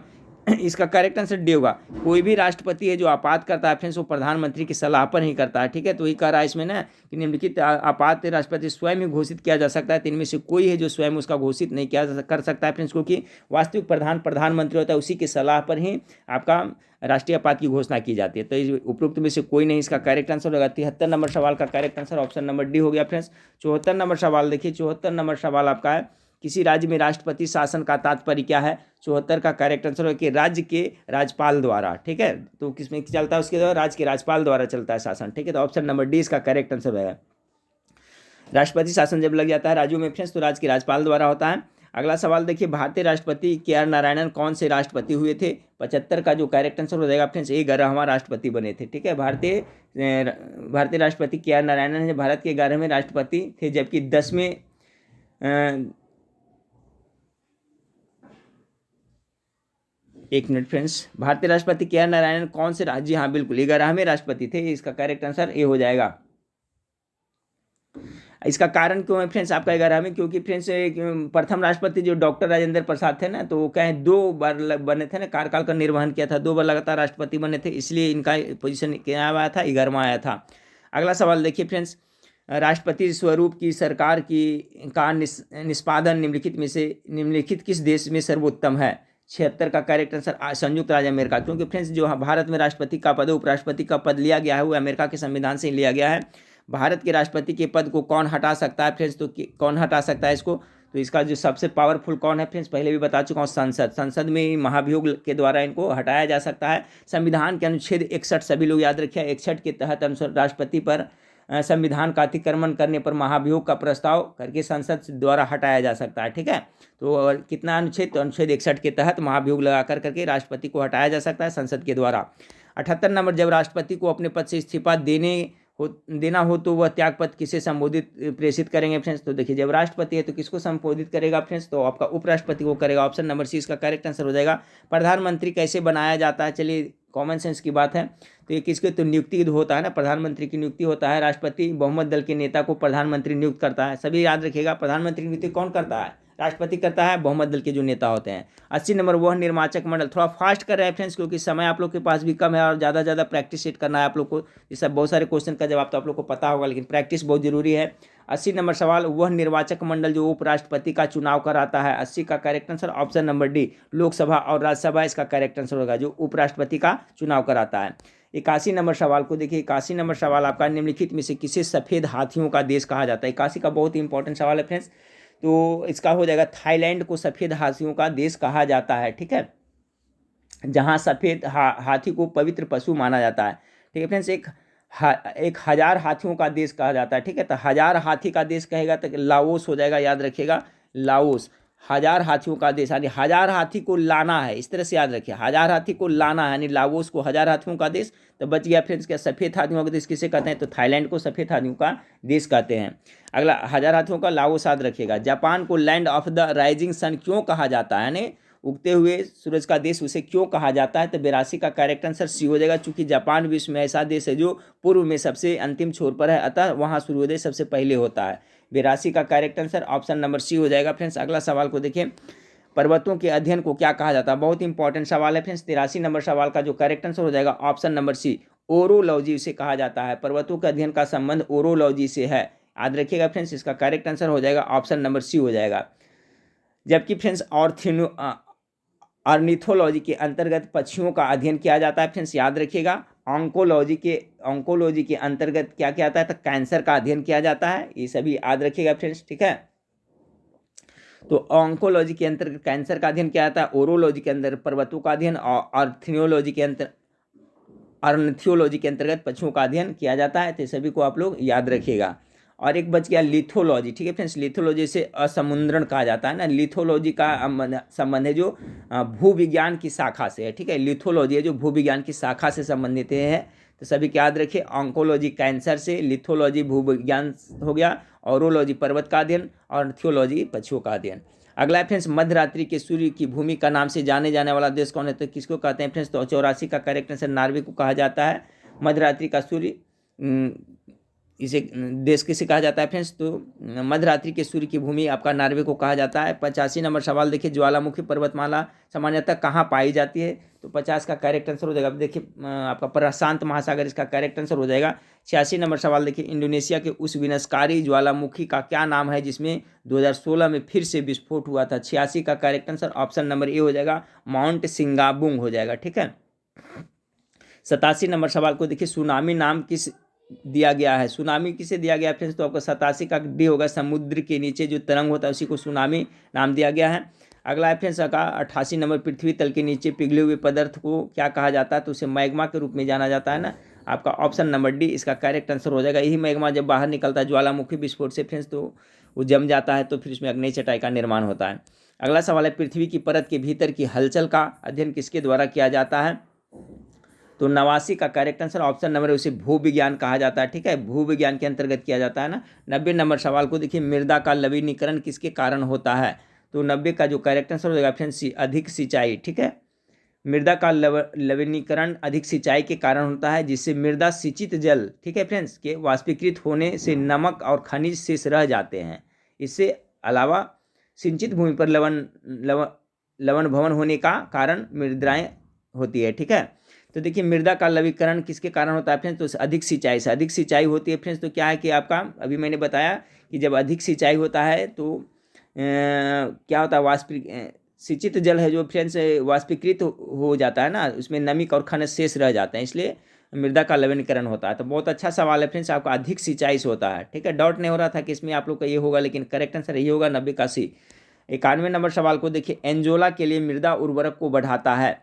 इसका करेक्ट आंसर डी होगा। कोई भी राष्ट्रपति है जो आपात करता है फ्रेंड्स वो प्रधानमंत्री की सलाह पर ही करता है, ठीक है, तो वही कह रहा है इसमें ना कि निम्नलिखित आपात राष्ट्रपति स्वयं ही घोषित किया जा सकता है, तो इनमें से कोई है जो स्वयं उसका घोषित नहीं किया कर सकता है फ्रेंड्स, क्योंकि वास्तविक प्रधानमंत्री होता है, उसी की सलाह पर ही आपका राष्ट्रीय आपात की घोषणा की जाती है। तो उपरोक्त में से कोई नहीं, इसका करेक्ट आंसर होगा। 73 नंबर सवाल का correct answer option number D हो गया फ्रेंड्स। 74 नंबर सवाल देखिए, 74 नंबर सवाल आपका है किसी राज्य में राष्ट्रपति शासन का तात्पर्य क्या है। 74 का करेक्ट आंसर है कि राज्य के राज्यपाल द्वारा, ठीक है, तो किसमें चलता है उसके द्वारा, राज्य के राज्यपाल द्वारा चलता है शासन, ठीक है, तो ऑप्शन नंबर डी इसका करेक्ट आंसर है। राष्ट्रपति शासन जब लग जाता है राज्यों में फ्रेंड्स तो राज्य के राज्यपाल द्वारा होता है। अगला सवाल देखिए भारतीय राष्ट्रपति के.आर. नारायणन कौन से राष्ट्रपति हुए थे। 75 का जो करेक्ट आंसर हो जाएगा फ्रेंड्स 11वां राष्ट्रपति बने थे, ठीक है, भारतीय राष्ट्रपति के.आर. नारायणन भारत के 11वें राष्ट्रपति थे, जबकि 10वें एक मिनट फ्रेंड्स, भारतीय राष्ट्रपति के आर नारायणन कौन से जी हाँ बिल्कुल 11वें राष्ट्रपति थे, इसका करेक्ट आंसर ए हो जाएगा। इसका कारण क्यों है फ्रेंड्स आपका 11वें, क्योंकि फ्रेंड्स प्रथम राष्ट्रपति जो डॉक्टर राजेंद्र प्रसाद थे ना, तो वो क्या है 2 बार बने थे ना, कार्यकाल का निर्वहन किया था, 2 बार लगातार राष्ट्रपति बने थे, इसलिए इनका पोजीशन क्या आया था, 11वां आया था। अगला सवाल देखिए फ्रेंड्स, राष्ट्रपति स्वरूप की सरकार का निष्पादन निम्नलिखित किस देश में सर्वोत्तम है? 76 का करेक्ट आंसर संयुक्त राज्य अमेरिका, क्योंकि फ्रेंड्स जो भारत में राष्ट्रपति का पद उपराष्ट्रपति का पद लिया गया है वो अमेरिका के संविधान से लिया गया है। भारत के राष्ट्रपति के पद को कौन हटा सकता है फ्रेंड्स, तो कौन हटा सकता है इसको, तो इसका जो सबसे पावरफुल कौन है फ्रेंड्स, पहले भी बता चुका हूँ, संसद में महाभियोग के द्वारा इनको हटाया जा सकता है। संविधान के अनुच्छेद 61 सभी लोग याद रखिए, 61 के तहत राष्ट्रपति पर संविधान का अतिक्रमण करने पर महाभियोग का प्रस्ताव करके संसद द्वारा हटाया जा सकता है। ठीक है, तो कितना अनुच्छेद, तो अनुच्छेद 61 के तहत महाभियोग लगा करके राष्ट्रपति को हटाया जा सकता है संसद के द्वारा। 78 नंबर, जब राष्ट्रपति को अपने पद से इस्तीफा देना हो तो वह त्यागपत्र किसे संबोधित प्रेषित करेंगे फ्रेंड्स, तो देखिए जब राष्ट्रपति है तो किसको संबोधित करेगा फ्रेंड्स, तो आपका उपराष्ट्रपति को करेगा। ऑप्शन नंबर सी इसका करेक्ट आंसर हो जाएगा। प्रधानमंत्री कैसे बनाया जाता है, चलिए कॉमन सेंस की बात है, तो ये किसके, तो नियुक्ति होता है ना, प्रधानमंत्री की नियुक्ति होता है, राष्ट्रपति बहुमत दल के नेता को प्रधानमंत्री नियुक्त करता है। सभी याद रखिएगा, प्रधानमंत्री नियुक्ति कौन करता है, राष्ट्रपति करता है, बहुमत दल के जो नेता होते हैं। 80 नंबर, वह निर्वाचक मंडल, थोड़ा फास्ट कर रहे हैं फ्रेंड्स क्योंकि समय आप लोग के पास भी कम है और ज़्यादा प्रैक्टिस सेट करना है आप लोग को। ये सब बहुत सारे क्वेश्चन का जवाब तो आप लोग को पता होगा, लेकिन प्रैक्टिस बहुत जरूरी है। 80 नंबर सवाल, वह निर्वाचक मंडल जो उपराष्ट्रपति का चुनाव कराता है। 80 का correct answer option number D, Lok Sabha और राज्यसभा इसका करेक्ट आंसर होगा, जो उपराष्ट्रपति का चुनाव कराता है। 81 नंबर सवाल को देखिए, 81 नंबर सवाल आपका, निम्नलिखित में से किसे सफ़ेद हाथियों का देश कहा जाता है? 81 का बहुत ही इंपॉर्टेंट सवाल है फ्रेंड्स, तो इसका हो जाएगा थाईलैंड को सफ़ेद हाथियों का देश कहा जाता है। ठीक है, जहाँ सफ़ेद हाथी को पवित्र पशु माना जाता है। ठीक है फ्रेंड्स, एक 1000 हाथियों का देश कहा जाता है। ठीक है, तो 1000 हाथी का देश कहेगा तो लाओस हो जाएगा, याद रखिएगा लाओस। 1000 हाथियों का देश यानी 1000 हाथी को लाना है, इस तरह से याद रखिए, 1000 हाथी को लाना है यानी लाओस को 1000 हाथियों का देश। तो बच गया फ्रेंड्स क्या, सफ़ेद हाथियों का देश किसे कहते हैं, तो थाईलैंड को सफ़ेद हाथियों का देश कहते हैं। अगला 1000 हाथियों का लाओस याद रखिएगा। जापान को land of the rising sun क्यों कहा जाता है, यानी उगते हुए सूरज का देश उसे क्यों कहा जाता है, तो 82 का करेक्ट आंसर सी हो जाएगा, क्योंकि जापान विश्व में ऐसा देश है जो पूर्व में सबसे अंतिम छोर पर है, अतः वहाँ सूर्योदय सबसे पहले होता है। 82 का correct answer option number C हो जाएगा फ्रेंड्स। अगला सवाल को देखिए, पर्वतों के अध्ययन को क्या कहा जाता है? बहुत इंपॉर्टेंट सवाल है फ्रेंड्स। 83 नंबर सवाल का जो करेक्ट आंसर हो जाएगा ऑप्शन नंबर सी, ओरोलॉजी से कहा जाता है। पर्वतों के अध्ययन का संबंध ओरोलॉजी से है, याद रखिएगा फ्रेंड्स, इसका करेक्ट आंसर हो जाएगा ऑप्शन नंबर सी हो जाएगा। जबकि फ्रेंड्स ऑर्निथोलॉजी के अंतर्गत पक्षियों का अध्ययन किया जाता है फ्रेंड्स, याद रखिएगा। ऑन्कोलॉजी के अंतर्गत क्या किया जाता है, तो कैंसर का अध्ययन किया जाता है, ये सभी याद रखिएगा फ्रेंड्स। ठीक है, तो ऑन्कोलॉजी के अंतर्गत कैंसर का अध्ययन किया जाता है, ओरोलॉजी के अंदर पर्वतों का अध्ययन, और ऑर्निथियोलॉजी के अंतर्गत पक्षियों का अध्ययन किया जाता है, तो सभी को आप लोग याद रखिएगा। और एक बच गया लिथोलॉजी। ठीक है फ्रेंड्स, लिथोलॉजी से असमुद्रण कहा जाता है ना, लिथोलॉजी का संबंध है जो भूविज्ञान की शाखा से है। ठीक है, लिथोलॉजी है जो भूविज्ञान की शाखा से संबंधित है, तो सभी को याद रखिए। ऑन्कोलॉजी कैंसर से, लिथोलॉजी भूविज्ञान हो गया, ऑरोलॉजी पर्वत का अध्ययन, और थियोलॉजी पक्षियों का अध्ययन। अगला फ्रेंड्स, मध्यरात्रि के सूर्य की भूमि का नाम से जाने जाने वाला देश कौन है, तो किसको कहते हैं फ्रेंड्स, तो 84 का करेक्ट आंसर नॉर्वे को कहा जाता है। मध्यरात्रि का सूर्य इसे देश किसे कहा जाता है फ्रेंड्स, तो मध्यरात्रि के सूर्य की भूमि आपका नॉर्वे को कहा जाता है। 85 नंबर सवाल देखिए, ज्वालामुखी पर्वतमाला सामान्यतः कहाँ पाई जाती है, तो 50 का करेक्ट आंसर हो जाएगा। अब देखिए आपका प्रशांत महासागर इसका करेक्ट आंसर हो जाएगा। 86 नंबर सवाल देखिए, इंडोनेशिया के उस विनाशकारी ज्वालामुखी का क्या नाम है जिसमें 2016 में फिर से विस्फोट हुआ था? 86 का correct answer option number A हो जाएगा, माउंट सिंगाबुंग हो जाएगा। ठीक है, 87 नंबर सवाल को देखिए, सुनामी नाम किस दिया गया है? सुनामी किसे दिया गया है फ्रेंड्स, तो आपको 87 का डी होगा, समुद्र के नीचे जो तरंग होता है उसी को सुनामी नाम दिया गया है। अगला है फ्रेंड्स का 88 नंबर, पृथ्वी तल के नीचे पिघले हुए पदार्थ को क्या कहा जाता है, तो उसे मैग्मा के रूप में जाना जाता है ना, आपका ऑप्शन नंबर डी इसका करेक्ट आंसर हो जाएगा। यही मैग्मा जब बाहर निकलता है ज्वालामुखी विस्फोट से फ्रेंड्स, तो वो जम जाता है, तो फिर उसमें अग्नि चटाई का निर्माण होता है। अगला सवाल है, पृथ्वी की परत के भीतर की हलचल का अध्ययन किसके द्वारा किया जाता है, तो 89 का करेक्ट आंसर ऑप्शन नंबर है, उसे भूविज्ञान कहा जाता है। ठीक है, भूविज्ञान के अंतर्गत किया जाता है ना। 90 नंबर सवाल को देखिए, मृदा का लवणीकरण किसके कारण होता है, तो 90 का जो करेक्ट आंसर हो जाएगा फ्रेंड्स, अधिक सिंचाई। ठीक है, मृदा का लवणीकरण अधिक सिंचाई के कारण होता है, जिससे मृदा सिंचित जल, ठीक है फ्रेंड्स, के वाष्पीकृत होने से नमक और खनिज शेष रह जाते हैं। इससे अलावा सिंचित भूमि पर लवण भवन होने का कारण मृदाएं होती है, ठीक है। तो देखिए मृदा का लवणीकरण किसके कारण होता है फ्रेंड्स, तो अधिक सिंचाई से। अधिक सिंचाई होती है फ्रेंड्स, तो क्या है कि आपका अभी मैंने बताया कि जब अधिक सिंचाई होता है तो क्या होता है, सिंचित जल है जो फ्रेंड्स वाष्पीकृत हो जाता है ना, उसमें नमी और खनिज शेष रह जाते हैं, इसलिए मृदा का लवणीकरण होता है। तो बहुत अच्छा सवाल है फ्रेंड्स, आपका अधिक सिंचाई से होता है, ठीक है। डाउट नहीं हो रहा था कि इसमें आप लोग का ये होगा, लेकिन करेक्ट आंसर ये होगा 90 का सी। 91 नंबर सवाल को देखिए, एंजोला के लिए मृदा उर्वरक को बढ़ाता है।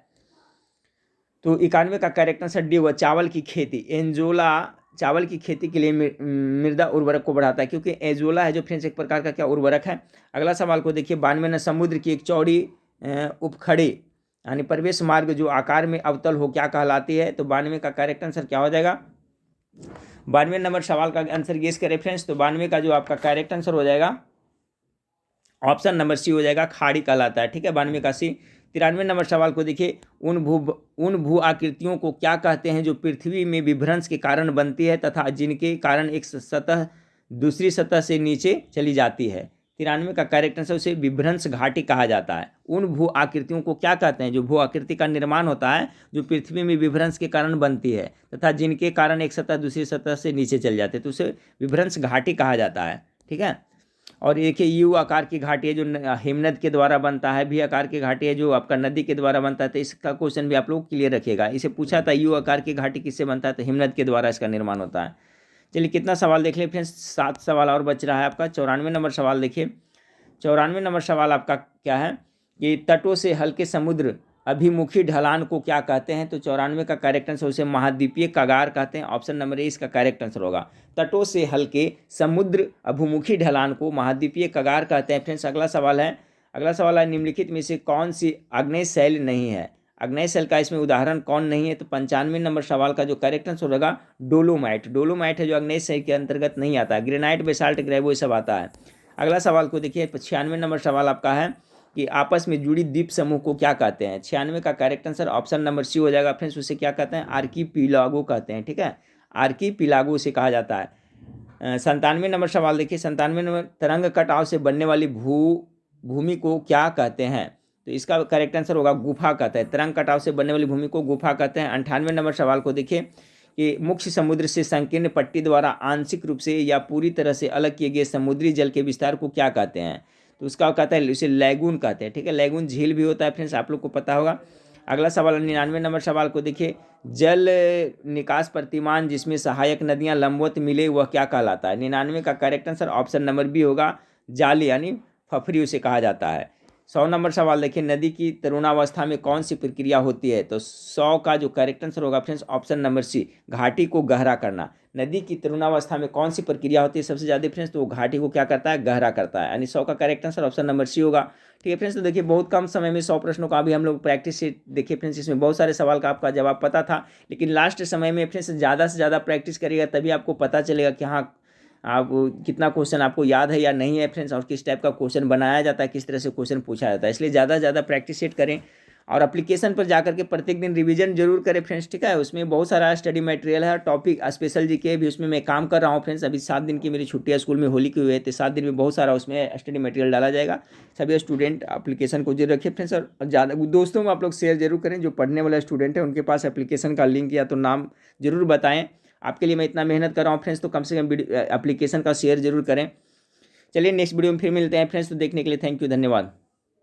तो 91 का करेक्ट आंसर डी हुआ, चावल की खेती। एंजोला चावल की खेती के लिए मृदा उर्वरक को बढ़ाता है, क्योंकि एंजोला है जो फ्रेंड्स एक प्रकार का क्या उर्वरक है। अगला सवाल को देखिए, 92 में समुद्र की एक चौड़ी उपखड़ी यानी प्रवेश मार्ग जो आकार में अवतल हो क्या कहलाती है। तो 92 का करेक्ट आंसर क्या हो जाएगा, 92 नंबर सवाल का आंसर गेस करें फ्रेंड्स। तो 92 का जो आपका करेक्ट आंसर हो जाएगा ऑप्शन नंबर सी हो जाएगा, खाड़ी कहलाता है, ठीक है, 92 का सी। 93 नंबर सवाल को देखिए, उन भू आकृतियों को क्या कहते हैं जो पृथ्वी में विभ्रंश के कारण बनती है तथा जिनके कारण एक सतह दूसरी सतह से नीचे चली जाती है। 93 का करेक्ट आंसर उसे विभ्रंश घाटी कहा जाता है। उन भू आकृतियों को क्या कहते हैं, जो भू आकृति का निर्माण होता है जो पृथ्वी में विभ्रंश के कारण बनती है तथा जिनके कारण एक सतह दूसरी सतह से नीचे चल जाते हैं, तो उसे विभ्रंश घाटी कहा जाता है, ठीक है। और देखिए यू आकार की घाटी है जो हिमनद के द्वारा बनता है, भी आकार की घाटी है जो आपका नदी के द्वारा बनता है। तो इसका क्वेश्चन भी आप लोग क्लियर रखिएगा। इसे पूछा था यू आकार की घाटी किससे बनता है, तो हिमनद के द्वारा इसका निर्माण होता है। चलिए कितना सवाल देख ले फ्रेंड्स, 7 सवाल और बच रहा है आपका। 94 नंबर सवाल देखिए, 94 नंबर सवाल आपका क्या है कि तटों से हल्के समुद्र अभिमुखी ढलान को क्या कहते हैं। तो 94 का करेक्ट आंसर उसे महाद्वीपीय कगार कहते हैं। ऑप्शन नंबर ए इसका करेक्ट आंसर होगा। तटों से हल्के समुद्र अभिमुखी ढलान को महाद्वीपीय कगार कहते हैं फ्रेंड्स। अगला सवाल है निम्नलिखित में से कौन सी आग्नेय शैल नहीं है। आग्नेय शैल का इसमें उदाहरण कौन नहीं है। तो 95 नंबर सवाल का जो करेक्ट आंसर होगा डोलोमाइट है जो आग्नेय शैल के अंतर्गत नहीं आता। ग्रेनाइट, बेसाल्ट, ग्रेवो ये सब आता है। अगला सवाल को देखिए, 96 नंबर सवाल आपका है कि आपस में जुड़ी द्वीप समूह को क्या कहते हैं। 96 का correct answer option number C हो जाएगा फ्रेंड्स, उसे क्या कहते हैं, आर्कीपिलागो कहते हैं, ठीक है, आर्कीपिलागो उसे कहा जाता है। 97 नंबर सवाल देखिए, 97 नंबर तरंग कटाव से बनने वाली भूमि को क्या कहते हैं। तो इसका करेक्ट आंसर होगा गुफा कहते हैं। तरंग कटाव से बनने वाली भूमि को गुफा कहते हैं। 98 नंबर सवाल को देखिए कि मुख्य समुद्र से संकीर्ण पट्टी द्वारा आंशिक रूप से या पूरी तरह से अलग किए गए समुद्री जल के विस्तार को क्या कहते हैं। तो उसका कहता है उसे लैगून कहते हैं, ठीक है। लैगून झील भी होता है फ्रेंड्स, आप लोग को पता होगा। अगला सवाल 99 नंबर सवाल को देखिए, जल निकास प्रतिमान जिसमें सहायक नदियां लंबवत मिले वह क्या कहलाता है। 99 का correct answer option number B होगा, जाली यानी फफरी उसे कहा जाता है। 100 नंबर सवाल देखिए, नदी की तरुणावस्था में कौन सी प्रक्रिया होती है। तो 100 का जो करेक्ट आंसर होगा फ्रेंड्स ऑप्शन नंबर सी, घाटी को गहरा करना। नदी की तरुणावस्था में कौन सी प्रक्रिया होती है सबसे ज़्यादा फ्रेंड्स, तो वो घाटी को क्या करता है, गहरा करता है, यानी 100 का correct answer option number C होगा, ठीक है फ्रेंड्स। तो देखिए बहुत कम समय में 100 प्रश्नों का भी हम लोग प्रैक्टिस से देखिए फ्रेंड्स, इसमें बहुत सारे सवाल का आपका जवाब पता था, लेकिन लास्ट समय में फ्रेंड्स ज़्यादा से ज़्यादा प्रैक्टिस करिएगा तभी आपको पता चलेगा कि हाँ आप कितना क्वेश्चन आपको याद है या नहीं है फ्रेंड्स, और किस टाइप का क्वेश्चन बनाया जाता है, किस तरह से क्वेश्चन पूछा जाता है। इसलिए ज़्यादा से ज़्यादा प्रैक्टिस सेट करें और एप्लीकेशन पर जाकर के प्रत्येक दिन रिवीजन जरूर करें फ्रेंड्स, ठीक है। उसमें बहुत सारा स्टडी मटेरियल है, टॉपिक स्पेशल जीके भी उसमें मैं काम कर रहा हूँ फ्रेंड्स। अभी 7 दिन की मेरी छुट्टियाँ स्कूल में होली की हुई है, तो 7 दिन में बहुत सारा उसमें स्टडी मटेरियल डाला जाएगा। सभी स्टूडेंट एप्लीकेशन को जरूर रखें फ्रेंड्स, और ज़्यादा दोस्तों में आप लोग शेयर जरूर करें। जो पढ़ने वाला स्टूडेंट है उनके पास एप्लीकेशन का लिंक या तो नाम जरूर बताएं। आपके लिए मैं इतना मेहनत कर रहा हूँ फ्रेंड्स, तो कम से कम एप्लीकेशन का शेयर जरूर करें। चलिए नेक्स्ट वीडियो में फिर मिलते हैं फ्रेंड्स, तो देखने के लिए थैंक यू, धन्यवाद।